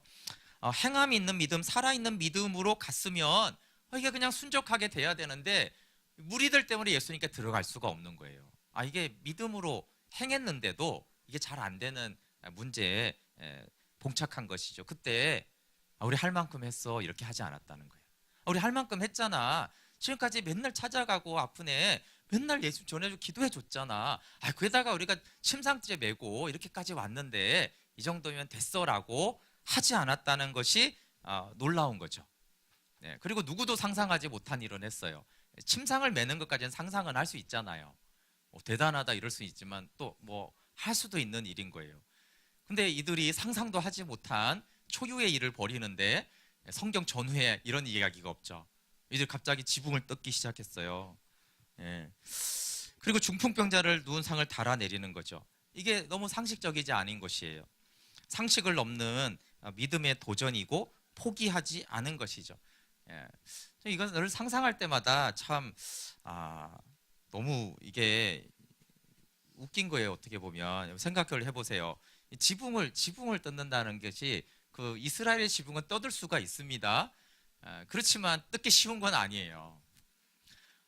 행함이 있는 믿음, 살아있는 믿음으로 갔으면 이게 그냥 순적하게 돼야 되는데 무리들 때문에 예수님께 들어갈 수가 없는 거예요. 이게 믿음으로 행했는데도 이게 잘 안 되는 문제에 봉착한 것이죠. 그때 우리 할 만큼 했어 이렇게 하지 않았다는 거예요. 우리 할 만큼 했잖아. 지금까지 맨날 찾아가고 아프네 맨날 예수 전해주고 기도해 줬잖아. 그에다가 우리가 침상째 메고 이렇게까지 왔는데 이 정도면 됐어라고 하지 않았다는 것이 놀라운 거죠. 네, 그리고 누구도 상상하지 못한 일을 했어요. 침상을 매는 것까지는 상상은 할 수 있잖아요. 대단하다 이럴 수 있지만 또 뭐 할 수도 있는 일인 거예요. 근데 이들이 상상도 하지 못한 초유의 일을 벌이는데 성경 전후에 이런 이야기가 없죠. 이들 갑자기 지붕을 뜯기 시작했어요. 예. 그리고 중풍병자를 누운 상을 달아내리는 거죠. 이게 너무 상식적이지 않은 것이에요. 상식을 넘는 믿음의 도전이고 포기하지 않은 것이죠. 예. 이건 늘 상상할 때마다 참 너무 이게 웃긴 거예요. 어떻게 보면 생각을 해보세요. 지붕을 뜯는다는 것이 그 이스라엘의 지붕은 뜯을 수가 있습니다. 그렇지만 뜯기 쉬운 건 아니에요.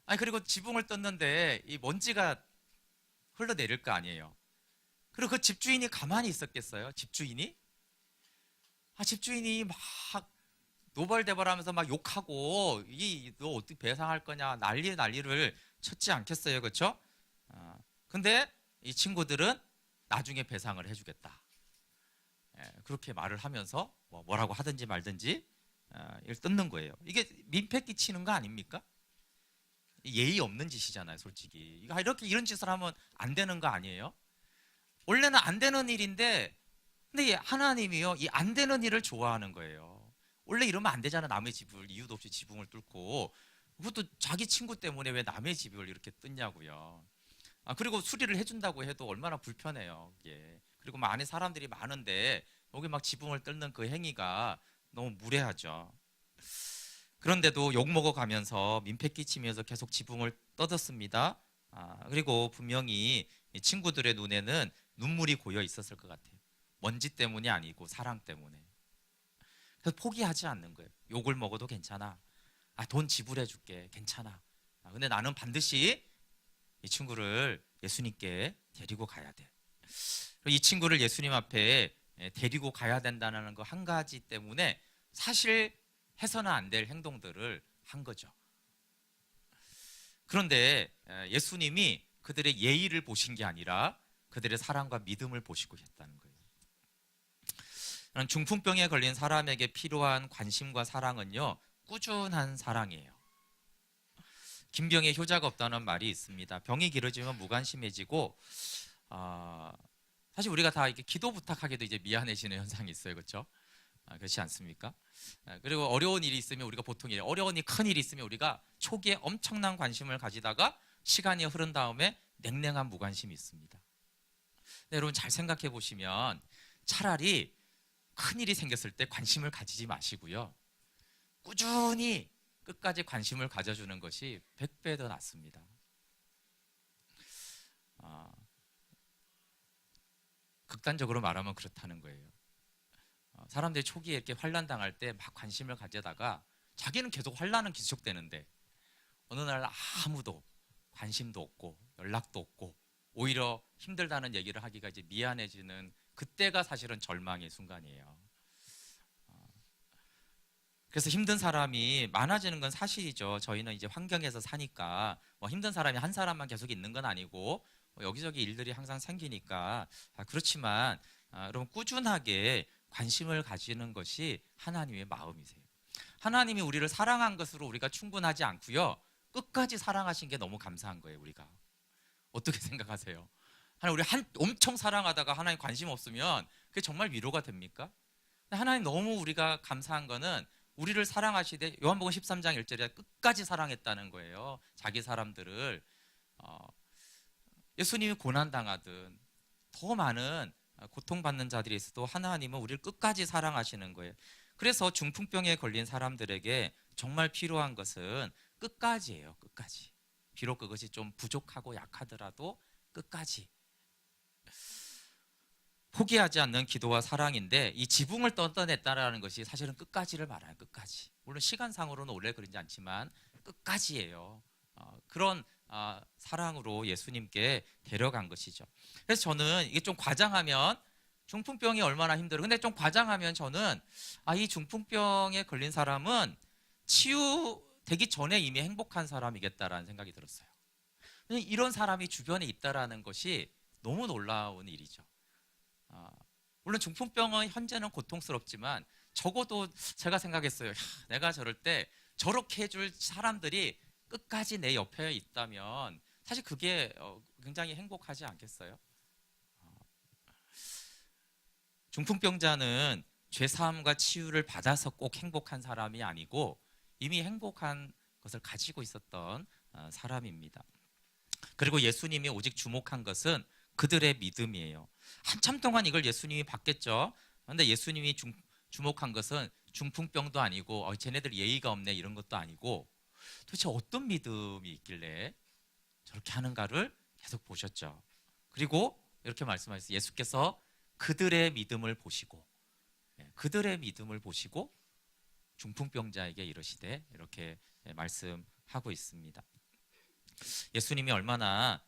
아니 그리고 지붕을 뜯는데 이 먼지가 흘러내릴 거 아니에요. 그리고 그 집주인이 가만히 있었겠어요? 집주인이? 집주인이 막 노발대발하면서 막 욕하고 너 어떻게 배상할 거냐 난리를 쳤지 않겠어요, 그렇죠? 근데 이 친구들은 나중에 배상을 해주겠다. 그렇게 말을 하면서 뭐라고 하든지 말든지 이걸 뜯는 거예요. 이게 민폐 끼치는 거 아닙니까? 예의 없는 짓이잖아요, 솔직히. 이렇게 이런 짓을 하면 안 되는 거 아니에요? 원래는 안 되는 일인데, 근데 하나님이요, 이 안 되는 일을 좋아하는 거예요. 원래 이러면 안 되잖아, 남의 집을 이유도 없이 지붕을 뚫고. 그것도 자기 친구 때문에 왜 남의 집을 이렇게 뜯냐고요. 그리고 수리를 해준다고 해도 얼마나 불편해요, 이게. 그리고 막 안에 사람들이 많은데 여기 막 지붕을 뜯는 그 행위가 너무 무례하죠. 그런데도 욕먹어 가면서 민폐 끼치면서 계속 지붕을 뜯었습니다. 그리고 분명히 이 친구들의 눈에는 눈물이 고여 있었을 것 같아요. 먼지 때문이 아니고 사랑 때문에. 그래서 포기하지 않는 거예요. 욕을 먹어도 괜찮아. 돈 지불해 줄게. 괜찮아. 근데 나는 반드시 이 친구를 예수님께 데리고 가야 돼. 이 친구를 예수님 앞에 데리고 가야 된다는 거 한 가지 때문에 사실 해서는 안 될 행동들을 한 거죠. 그런데 예수님이 그들의 예의를 보신 게 아니라 그들의 사랑과 믿음을 보시고 했다는 거예요. 중풍병에 걸린 사람에게 필요한 관심과 사랑은요, 꾸준한 사랑이에요. 긴병에 효자가 없다는 말이 있습니다. 병이 길어지면 무관심해지고 사실 우리가 다 이렇게 기도 부탁하게도 이제 미안해지는 현상이 있어요, 그렇죠? 그렇지 않습니까? 그리고 어려운 일이 있으면 우리가 보통 어려운 일, 큰 일이 있으면 우리가 초기에 엄청난 관심을 가지다가 시간이 흐른 다음에 냉랭한 무관심이 있습니다. 여러분 잘 생각해 보시면 차라리 큰 일이 생겼을 때 관심을 가지지 마시고요. 꾸준히 끝까지 관심을 가져주는 것이 100배 더 낫습니다. 극단적으로 말하면 그렇다는 거예요. 사람들이 초기에 이렇게 환난 당할 때 막 관심을 가져다가 자기는 계속 환난은 계속되는데 어느 날 아무도 관심도 없고 연락도 없고 오히려 힘들다는 얘기를 하기가 이제 미안해지는 그때가 사실은 절망의 순간이에요. 그래서 힘든 사람이 많아지는 건 사실이죠. 저희는 이제 환경에서 사니까 힘든 사람이 한 사람만 계속 있는 건 아니고 여기저기 일들이 항상 생기니까 그렇지만 여러분 꾸준하게 관심을 가지는 것이 하나님의 마음이세요. 하나님이 우리를 사랑한 것으로 우리가 충분하지 않고요. 끝까지 사랑하신 게 너무 감사한 거예요. 우리가 어떻게 생각하세요? 하나님 우리 엄청 사랑하다가 하나님 관심 없으면 그게 정말 위로가 됩니까? 하나님 너무 우리가 감사한 거는 우리를 사랑하시되 요한복음 13장 1절에 끝까지 사랑했다는 거예요. 자기 사람들을 예수님이 고난당하든 더 많은 고통받는 자들이 있어도 하나님은 우리를 끝까지 사랑하시는 거예요. 그래서 중풍병에 걸린 사람들에게 정말 필요한 것은 끝까지예요. 끝까지. 비록 그것이 좀 부족하고 약하더라도 끝까지. 포기하지 않는 기도와 사랑인데 이 지붕을 뜯어냈다라는 것이 사실은 끝까지를 말하는 끝까지. 물론 시간상으로는 오래 그러지 않지만 끝까지예요. 그런 사랑으로 예수님께 데려간 것이죠. 그래서 저는 이게 좀 과장하면 중풍병이 얼마나 힘들어. 근데 좀 과장하면 저는 이 중풍병에 걸린 사람은 치유되기 전에 이미 행복한 사람이겠다라는 생각이 들었어요. 이런 사람이 주변에 있다라는 것이 너무 놀라운 일이죠. 물론 중풍병은 현재는 고통스럽지만 적어도 제가 생각했어요. 내가 저럴 때 저렇게 해줄 사람들이 끝까지 내 옆에 있다면 사실 그게 굉장히 행복하지 않겠어요? 중풍병자는 죄 사함과 치유를 받아서 꼭 행복한 사람이 아니고 이미 행복한 것을 가지고 있었던 사람입니다. 그리고 예수님이 오직 주목한 것은 그들의 믿음이에요. 한참 동안 이걸 예수님이 봤겠죠. 그런데 예수님이 주목한 것은 중풍병도 아니고 쟤네들 예의가 없네 이런 것도 아니고 도대체 어떤 믿음이 있길래 저렇게 하는가를 계속 보셨죠. 그리고 이렇게 말씀하셨어요. 예수께서 그들의 믿음을 보시고 그들의 믿음을 보시고 중풍병자에게 이르시되 이렇게 말씀하고 있습니다. 예수님이 얼마나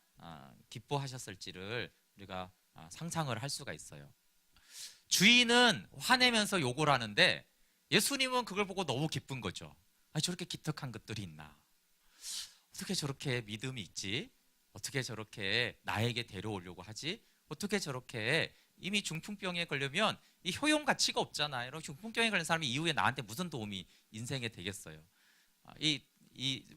기뻐하셨을지를 우리가 상상을 할 수가 있어요. 주인은 화내면서 욕을 하는데 예수님은 그걸 보고 너무 기쁜 거죠. 저렇게 기특한 것들이 있나? 어떻게 저렇게 믿음이 있지? 어떻게 저렇게 나에게 데려오려고 하지? 어떻게 저렇게 이미 중풍병에 걸리면 이 효용 가치가 없잖아요. 중풍병에 걸린 사람이 이후에 나한테 무슨 도움이 인생에 되겠어요?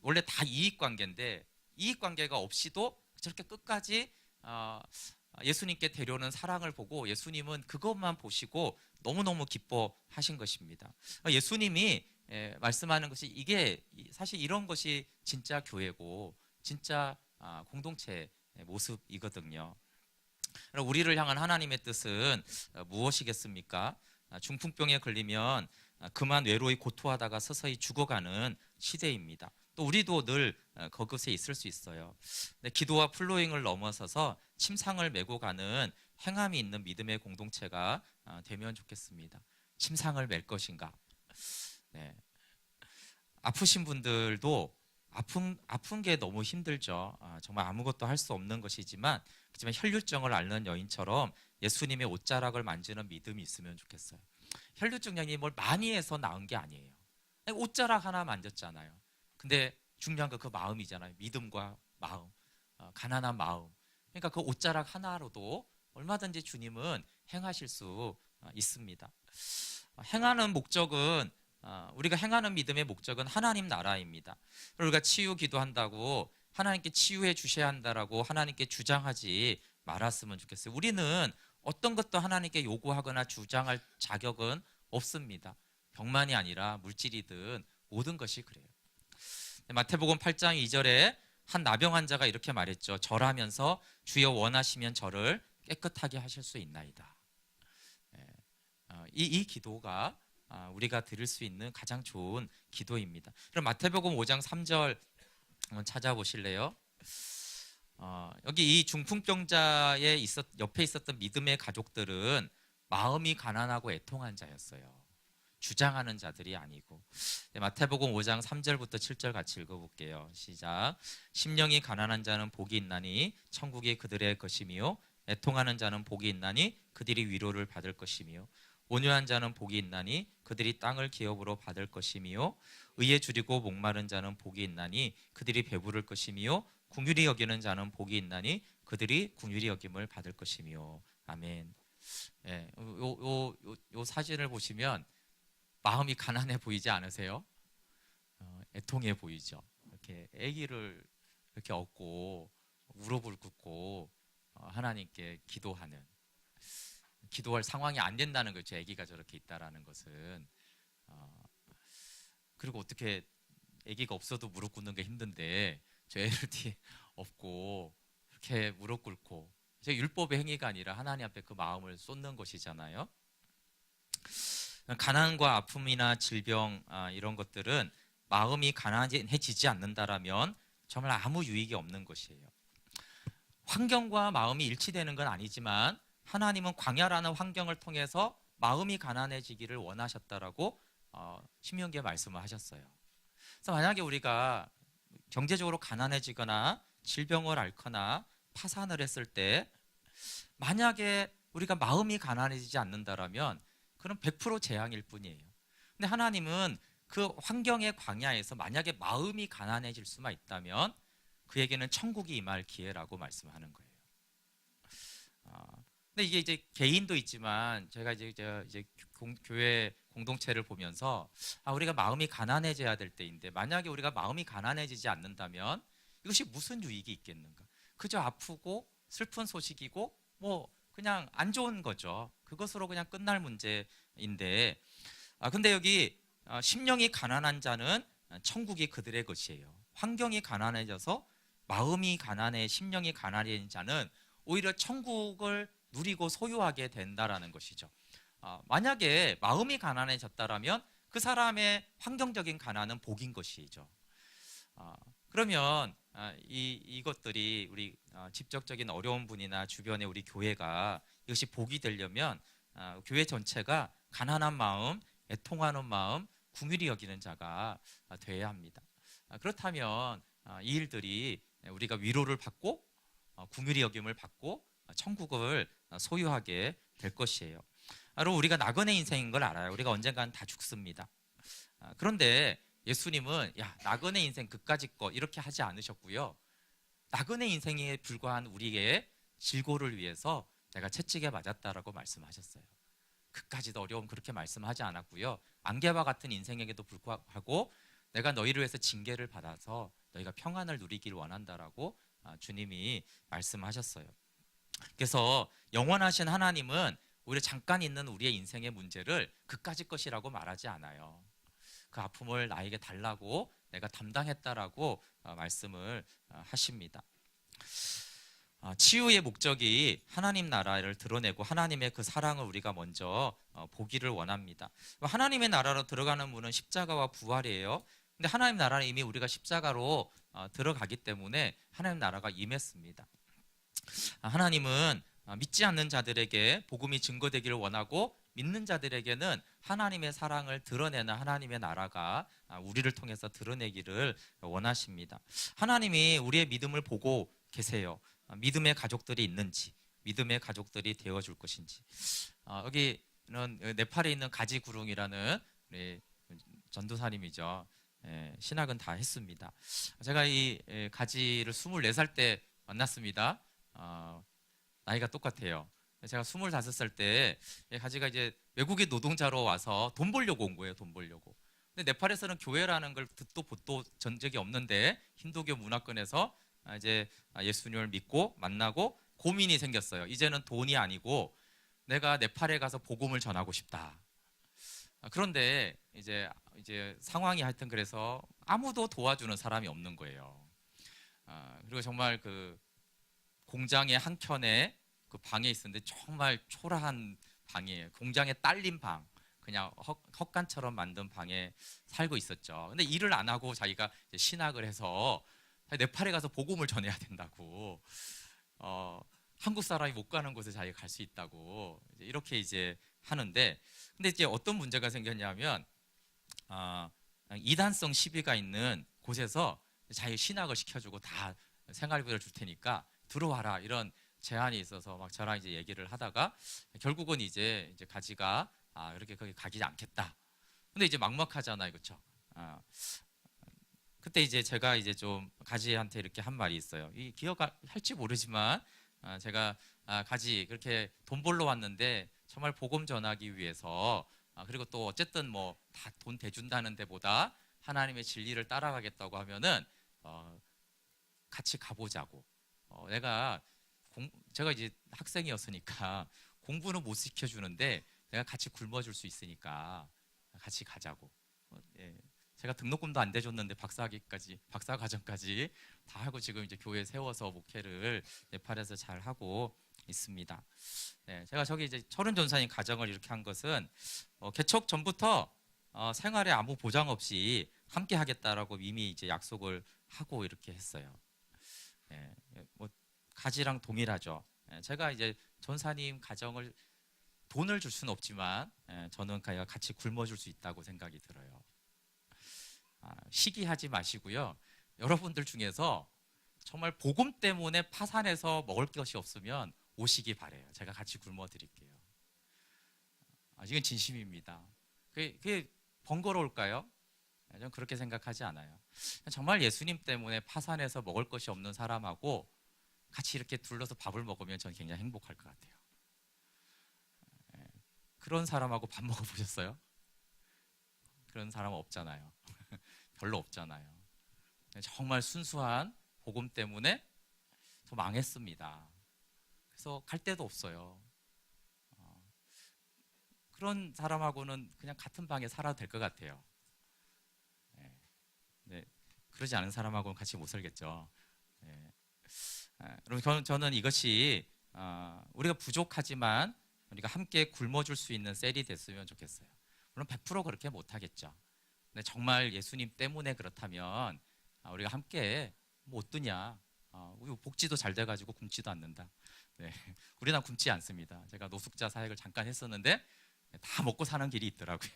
원래 다 이익관계인데 이익관계가 없이도 저렇게 끝까지 예수님께 데려오는 사랑을 보고 예수님은 그것만 보시고 너무너무 기뻐하신 것입니다. 예수님이 말씀하는 것이 이게 사실 이런 것이 진짜 교회고 진짜 공동체의 모습이거든요. 우리를 향한 하나님의 뜻은 무엇이겠습니까? 중풍병에 걸리면 그만 외로이 고토하다가 서서히 죽어가는 시대입니다. 또 우리도 늘 그곳에 있을 수 있어요. 기도와 플로잉을 넘어서서 침상을 메고 가는 행함이 있는 믿음의 공동체가 되면 좋겠습니다. 침상을 맬 것인가? 네. 아프신 분들도 아픈 게 너무 힘들죠. 정말 아무것도 할 수 없는 것이지만 그렇지만 혈류증을 앓는 여인처럼 예수님의 옷자락을 만지는 믿음이 있으면 좋겠어요. 혈류증량이 뭘 많이 해서 나은 게 아니에요. 옷자락 하나 만졌잖아요. 근데 중요한 건 그 마음이잖아요. 믿음과 마음, 가난한 마음. 그러니까 그 옷자락 하나로도 얼마든지 주님은 행하실 수 있습니다. 행하는 목적은 우리가 행하는 믿음의 목적은 하나님 나라입니다. 우리가 치유 기도한다고 하나님께 치유해 주셔야 한다라고 하나님께 주장하지 말았으면 좋겠어요. 우리는 어떤 것도 하나님께 요구하거나 주장할 자격은 없습니다. 병만이 아니라 물질이든 모든 것이 그래요. 마태복음 8장 2절에 한 나병 환자가 이렇게 말했죠. 절하면서 주여 원하시면 저를 깨끗하게 하실 수 있나이다. 이 기도가 우리가 드릴 수 있는 가장 좋은 기도입니다. 그럼 마태복음 5장 3절 한번 찾아보실래요? 여기 이 중풍병자의 옆에 있었던 믿음의 가족들은 마음이 가난하고 애통한 자였어요. 주장하는 자들이 아니고. 마태복음 5장 3절부터 7절 같이 읽어볼게요. 시작. 심령이 가난한 자는 복이 있나니 천국이 그들의 것이며 애통하는 자는 복이 있나니 그들이 위로를 받을 것이며 온유한 자는 복이 있나니 그들이 땅을 기업으로 받을 것이며 의에 줄이고 목마른 자는 복이 있나니 그들이 배부를 것이며 긍휼히 여기는 자는 복이 있나니 그들이 긍휼히 여김을 받을 것이며. 아멘. 요 사진을 보시면 마음이 가난해 보이지 않으세요? 애통해 보이죠. 이렇게 아기를 이렇게 업고 무릎을 꿇고 하나님께 기도하는, 기도할 상황이 안 된다는 거죠. 아기가 저렇게 있다라는 것은. 그리고 어떻게 아기가 없어도 무릎 꿇는 게 힘든데 저 애를 뒤에 업고 이렇게 무릎 꿇고, 저 율법의 행위가 아니라 하나님 앞에 그 마음을 쏟는 것이잖아요. 가난과 아픔이나 질병 이런 것들은 마음이 가난해지지 않는다라면 정말 아무 유익이 없는 것이에요. 환경과 마음이 일치되는 건 아니지만 하나님은 광야라는 환경을 통해서 마음이 가난해지기를 원하셨다라고 신명기에 말씀을 하셨어요. 그래서 만약에 우리가 경제적으로 가난해지거나 질병을 앓거나 파산을 했을 때 만약에 우리가 마음이 가난해지지 않는다라면 그럼 100% 재앙일 뿐이에요. 근데 하나님은 그 환경의 광야에서 만약에 마음이 가난해질 수만 있다면 그에게는 천국이 임할 기회라고 말씀하는 거예요. 근데 이게 이제 개인도 있지만 제가 이제 교회 공동체를 보면서 우리가 마음이 가난해져야 될 때인데 만약에 우리가 마음이 가난해지지 않는다면 이것이 무슨 유익이 있겠는가? 그저 아프고 슬픈 소식이고 뭐 그냥 안 좋은 거죠. 그것으로 그냥 끝날 문제인데, 근데 여기 심령이 가난한 자는 천국이 그들의 것이에요. 환경이 가난해져서 마음이 가난해 심령이 가난해진 자는 오히려 천국을 누리고 소유하게 된다라는 것이죠. 만약에 마음이 가난해졌다라면 그 사람의 환경적인 가난은 복인 것이죠. 그러면 이것들이 우리 직접적인 어려운 분이나 주변에 우리 교회가 이것이 복이 되려면 교회 전체가 가난한 마음, 애통하는 마음, 긍휼히 여기는 자가 되어야 합니다. 그렇다면 이 일들이 우리가 위로를 받고 긍휼히 여김을 받고 천국을 소유하게 될 것이에요. 바로 우리가 나그네 인생인 걸 알아요. 우리가 언젠가는 다 죽습니다. 그런데 예수님은 나그네 인생 그까짓 거 이렇게 하지 않으셨고요. 나그네 인생에 불과한 우리의 질고를 위해서 내가 채찍에 맞았다라고 말씀하셨어요. 그까짓 어려움 그렇게 말씀하지 않았고요. 안개와 같은 인생에게도 불구하고 내가 너희를 위해서 징계를 받아서 너희가 평안을 누리길 원한다라고 주님이 말씀하셨어요. 그래서 영원하신 하나님은 오히려 잠깐 있는 우리의 인생의 문제를 그까짓 것이라고 말하지 않아요. 그 아픔을 나에게 달라고 내가 담당했다라고 말씀을 하십니다. 치유의 목적이 하나님 나라를 드러내고 하나님의 그 사랑을 우리가 먼저 보기를 원합니다. 하나님의 나라로 들어가는 문은 십자가와 부활이에요. 근데 하나님 나라는 이미 우리가 십자가로 들어가기 때문에 하나님 나라가 임했습니다. 하나님은 믿지 않는 자들에게 복음이 증거되기를 원하고 믿는 자들에게는 하나님의 사랑을 드러내는 하나님의 나라가 우리를 통해서 드러내기를 원하십니다. 하나님이 우리의 믿음을 보고 계세요. 믿음의 가족들이 있는지, 믿음의 가족들이 되어줄 것인지. 여기는 네팔에 있는 가지구룽이라는 우리 전도사님이죠. 신학은 다 했습니다. 제가 이 가지를 24살 때 만났습니다. 나이가 똑같아요. 제가 25살 때 가지가 이제 외국인 노동자로 와서 돈 벌려고 온 거예요. 돈 벌려고. 근데 네팔에서는 교회라는 걸 듣도 보도 전 적이 없는데 힌두교 문화권에서 이제 예수님을 믿고 만나고 고민이 생겼어요. 이제는 돈이 아니고 내가 네팔에 가서 복음을 전하고 싶다. 그런데 이제 상황이 하여튼 그래서 아무도 도와주는 사람이 없는 거예요. 그리고 정말 그 공장의 한 켠에 그 방에 있었는데 정말 초라한 방이에요. 공장에 딸린 방, 그냥 헛간처럼 만든 방에 살고 있었죠. 근데 일을 안 하고 자기가 신학을 해서 네팔에 가서 복음을 전해야 된다고, 한국 사람이 못 가는 곳에 자기가 갈 수 있다고 이렇게 이제 하는데, 근데 이제 어떤 문제가 생겼냐면 이단성 시비가 있는 곳에서 자기 신학을 시켜주고 다 생활비를 줄 테니까 들어와라 이런 제안이 있어서 막 저랑 이제 얘기를 하다가 결국은 이제 가지가 이렇게 거기 가기 않겠다. 근데 이제 막막하잖아요, 그렇죠? 그때 이제 제가 이제 좀 가지한테 이렇게 한 말이 있어요. 이 기억할지 모르지만 제가 가지 그렇게 돈 벌러 왔는데 정말 복음 전하기 위해서 그리고 또 어쨌든 뭐 다 돈 대준다는 데보다 하나님의 진리를 따라가겠다고 하면은 같이 가보자고. 제가 이제 학생이었으니까 공부는 못 시켜주는데 내가 같이 굶어줄 수 있으니까 같이 가자고. 제가 등록금도 안 대줬는데 박사 과정까지 다 하고 지금 이제 교회 세워서 목회를 네팔에서 잘 하고 있습니다. 제가 저기 이제 철은 전사님 가정을 이렇게 한 것은 개척 전부터 생활에 아무 보장 없이 함께 하겠다라고 이미 이제 약속을 하고 이렇게 했어요. 뭐 가지랑 동일하죠. 제가 이제 전사님 가정을 돈을 줄 수는 없지만 저는 같이 굶어줄 수 있다고 생각이 들어요. 시기하지 마시고요. 여러분들 중에서 정말 복음 때문에 파산해서 먹을 것이 없으면 오시기 바래요. 제가 같이 굶어 드릴게요. 이건 진심입니다. 그게 번거로울까요? 저는 그렇게 생각하지 않아요. 정말 예수님 때문에 파산해서 먹을 것이 없는 사람하고 같이 이렇게 둘러서 밥을 먹으면 저는 굉장히 행복할 것 같아요. 그런 사람하고 밥 먹어보셨어요? 그런 사람 없잖아요. 별로 없잖아요. 정말 순수한 복음 때문에 저 망했습니다. 그래서 갈 데도 없어요. 그런 사람하고는 그냥 같은 방에 살아도 될 것 같아요. 네. 네. 그러지 않은 사람하고는 같이 못 살겠죠. 네. 그럼 저는 이것이 우리가 부족하지만 우리가 함께 굶어줄 수 있는 셀이 됐으면 좋겠어요. 물론 100% 그렇게 못하겠죠. 근데 정말 예수님 때문에 그렇다면 우리가 함께 뭐 어떠냐, 우리 복지도 잘 돼가지고 굶지도 않는다. 네. 우리는 굶지 않습니다. 제가 노숙자 사역을 잠깐 했었는데 다 먹고 사는 길이 있더라고요.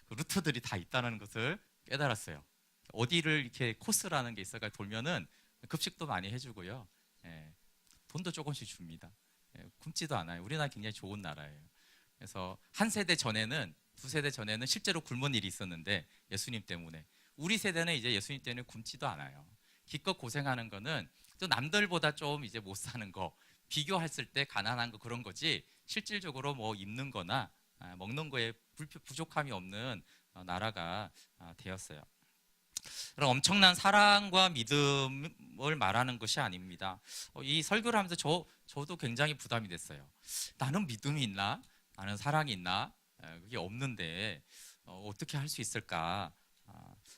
그 루트들이 다 있다는 것을 깨달았어요. 어디를 이렇게 코스라는 게 있어가 돌면은 급식도 많이 해주고요. 예, 돈도 조금씩 줍니다. 예, 굶지도 않아요. 우리나라 굉장히 좋은 나라예요. 그래서 한 세대 전에는, 두 세대 전에는 실제로 굶은 일이 있었는데 예수님 때문에, 우리 세대는 이제 예수님 때문에 굶지도 않아요. 기껏 고생하는 거는 또 남들보다 좀 이제 못 사는 거, 비교했을 때 가난한 거, 그런 거지 실질적으로 뭐 입는 거나 먹는 거에 부족함이 없는 나라가 되었어요. 그런 엄청난 사랑과 믿음을 말하는 것이 아닙니다. 이 설교를 하면서 저도 굉장히 부담이 됐어요. 나는 믿음이 있나? 나는 사랑이 있나? 그게 없는데 어떻게 할 수 있을까?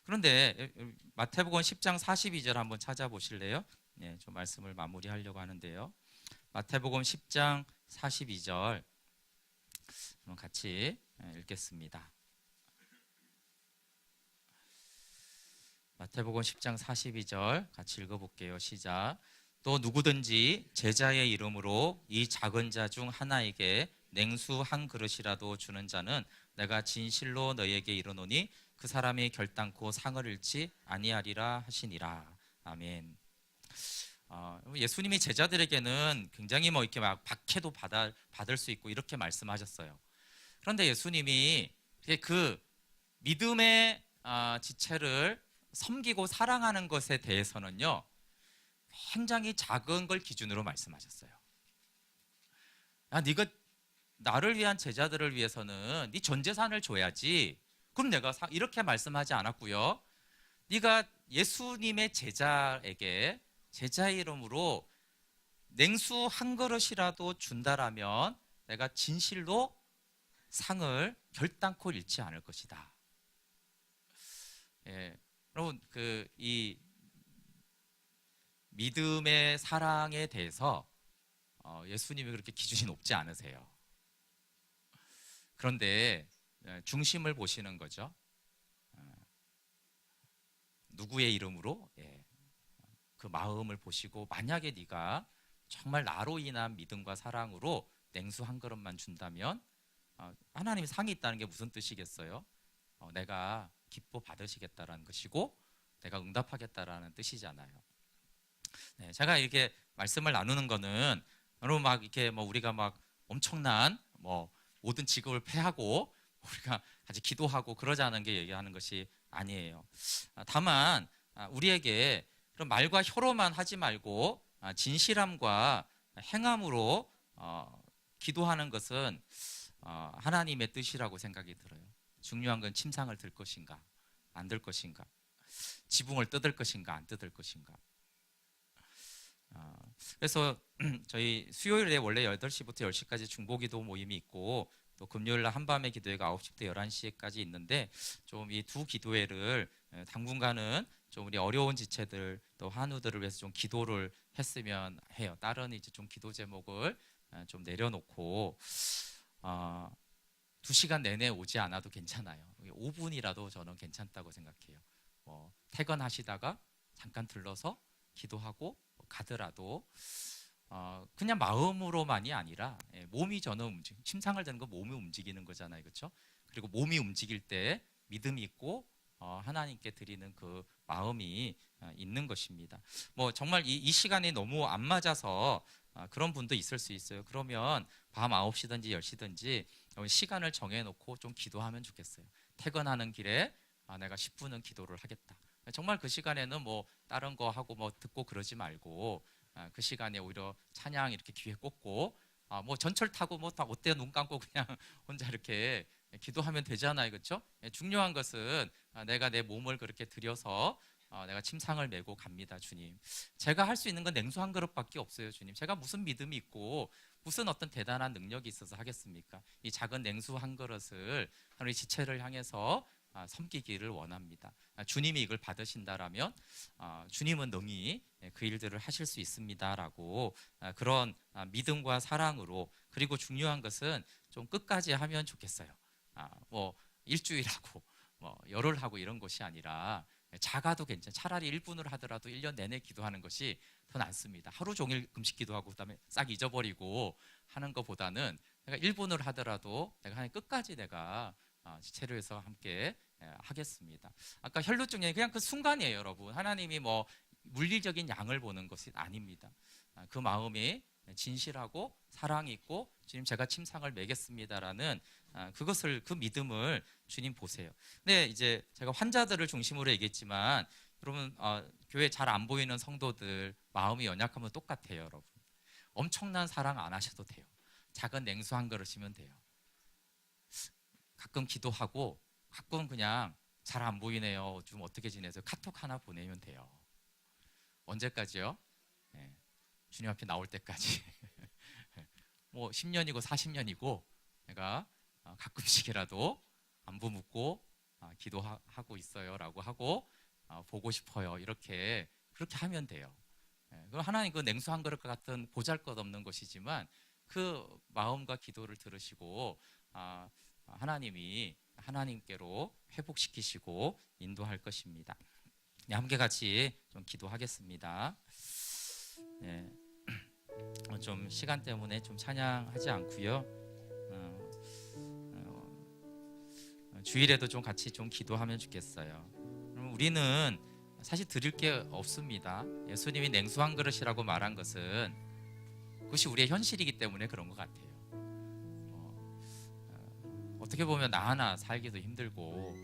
그런데 마태복음 10장 42절 한번 찾아보실래요? 네, 좀 말씀을 마무리하려고 하는데요. 마태복음 10장 42절 한번 같이 읽겠습니다. 마태복음 10장 42절 같이 읽어볼게요. 시작. 또 누구든지 제자의 이름으로 이 작은 자 중 하나에게 냉수 한 그릇이라도 주는 자는 내가 진실로 너희에게 이르노니 그 사람이 결단코 상을 잃지 아니하리라 하시니라. 아멘. 예수님이 제자들에게는 굉장히 뭐 이렇게 막 박해도 받을 수 있고 이렇게 말씀하셨어요. 그런데 예수님이 그 믿음의 지체를 섬기고 사랑하는 것에 대해서는요, 굉장히 작은 걸 기준으로 말씀하셨어요. 네가 나를 위한 제자들을 위해서는 네 전 재산을 줘야지. 그럼 내가 이렇게 말씀하지 않았고요. 네가 예수님의 제자에게 제자의 이름으로 냉수 한 그릇이라도 준다라면 내가 진실로 상을 결단코 잃지 않을 것이다. 예, 여러분 이 믿음의 사랑에 대해서 예수님이 그렇게 기준이 높지 않으세요. 그런데 중심을 보시는 거죠. 누구의 이름으로? 그 마음을 보시고, 만약에 네가 정말 나로 인한 믿음과 사랑으로 냉수 한 그릇만 준다면 하나님이 상이 있다는 게 무슨 뜻이겠어요? 내가 기뻐 받으시겠다라는 것이고 내가 응답하겠다라는 뜻이잖아요. 네, 제가 이렇게 말씀을 나누는 거는 여러분 막 이렇게 뭐 우리가 막 엄청난 뭐 모든 직업을 폐하고 우리가 같이 기도하고 그러자는 게 얘기하는 것이 아니에요. 다만 우리에게 그런 말과 혀로만 하지 말고 진실함과 행함으로 기도하는 것은 하나님의 뜻이라고 생각이 들어요. 중요한 건 침상을 들 것인가 안 들 것인가, 지붕을 뜯을 것인가 안 뜯을 것인가. 그래서 저희 수요일에 원래 8시부터 10시까지 중보기도 모임이 있고, 또 금요일날 한밤의 기도회가 9시부터 11시까지 있는데, 좀 이 두 기도회를 당분간은 좀 우리 어려운 지체들 또 한우들을 위해서 좀 기도를 했으면 해요. 다른 이제 좀 기도 제목을 좀 내려놓고 2시간 내내 오지 않아도 괜찮아요. 5분이라도 저는 괜찮다고 생각해요. 뭐 퇴근하시다가 잠깐 들러서 기도하고 가더라도 그냥 마음으로만이 아니라 몸이 저는 침상을 드는 거 몸이 움직이는 거잖아요, 그렇죠? 그리고 몸이 움직일 때 믿음이 있고 하나님께 드리는 그 마음이 있는 것입니다. 뭐 정말 이 시간이 너무 안 맞아서 그런 분도 있을 수 있어요. 그러면 밤 9시든지 10시든지 시간을 정해놓고 좀 기도하면 좋겠어요. 퇴근하는 길에 내가 10분은 기도를 하겠다. 정말 그 시간에는 뭐 다른 거 하고 뭐 듣고 그러지 말고 그 시간에 오히려 찬양 이렇게 귀에 꽂고 뭐 전철 타고 뭐 다 어때요? 눈 감고 그냥 혼자 이렇게 기도하면 되잖아요, 그렇죠? 중요한 것은 내가 내 몸을 그렇게 들여서 내가 침상을 메고 갑니다, 주님. 제가 할 수 있는 건 냉수 한 그릇밖에 없어요, 주님. 제가 무슨 믿음이 있고 무슨 어떤 대단한 능력이 있어서 하겠습니까? 이 작은 냉수 한 그릇을 하나님의 지체를 향해서 섬기기를 원합니다. 주님이 이걸 받으신다라면 주님은 능히 그 일들을 하실 수 있습니다라고 그런 믿음과 사랑으로, 그리고 중요한 것은 좀 끝까지 하면 좋겠어요. 뭐 일주일하고 뭐 열흘하고 이런 것이 아니라 작아도 괜찮아요. 차라리 1분을 하더라도 1년 내내 기도하는 것이 더 낫습니다. 하루 종일 금식 기도하고 그다음에 싹 잊어버리고 하는 것보다는 내가 1분을 하더라도 내가 하나님 끝까지 내가 지체를 해서 함께 하겠습니다. 아까 혈루증에 그냥 그 순간이에요, 여러분. 하나님이 뭐 물리적인 양을 보는 것이 아닙니다. 그 마음이 진실하고 사랑이 있고 주님 제가 침상을 매겠습니다라는 그것을, 그 믿음을 주님 보세요. 근데 이제 제가 환자들을 중심으로 얘기했지만 여러분 교회 잘 안 보이는 성도들 마음이 연약하면 똑같아요, 여러분. 엄청난 사랑 안 하셔도 돼요. 작은 냉수 한 그릇이면 돼요. 가끔 기도하고 가끔 그냥 잘 안 보이네요, 좀 어떻게 지내세요, 카톡 하나 보내면 돼요. 언제까지요? 네. 주님 앞에 나올 때까지. 뭐 10년이고 40년이고 내가 가끔씩이라도 안부 묻고 기도하고 있어요라고 하고 보고 싶어요, 이렇게 그렇게 하면 돼요. 그럼 하나님 그 냉수 한 그릇과 같은 보잘것없는 것이지만 그 마음과 기도를 들으시고 하나님께로 회복시키시고 인도할 것입니다. 네, 함께 같이 좀 기도하겠습니다. 네, 좀 시간 때문에 좀 찬양하지 않고요. 주일에도 좀 같이 좀 기도하면 좋겠어요. 그럼 우리는 사실 드릴 게 없습니다. 예수님이 냉수 한 그릇이라고 말한 것은 그것이 우리의 현실이기 때문에 그런 것 같아요. 어떻게 보면 나 하나 살기도 힘들고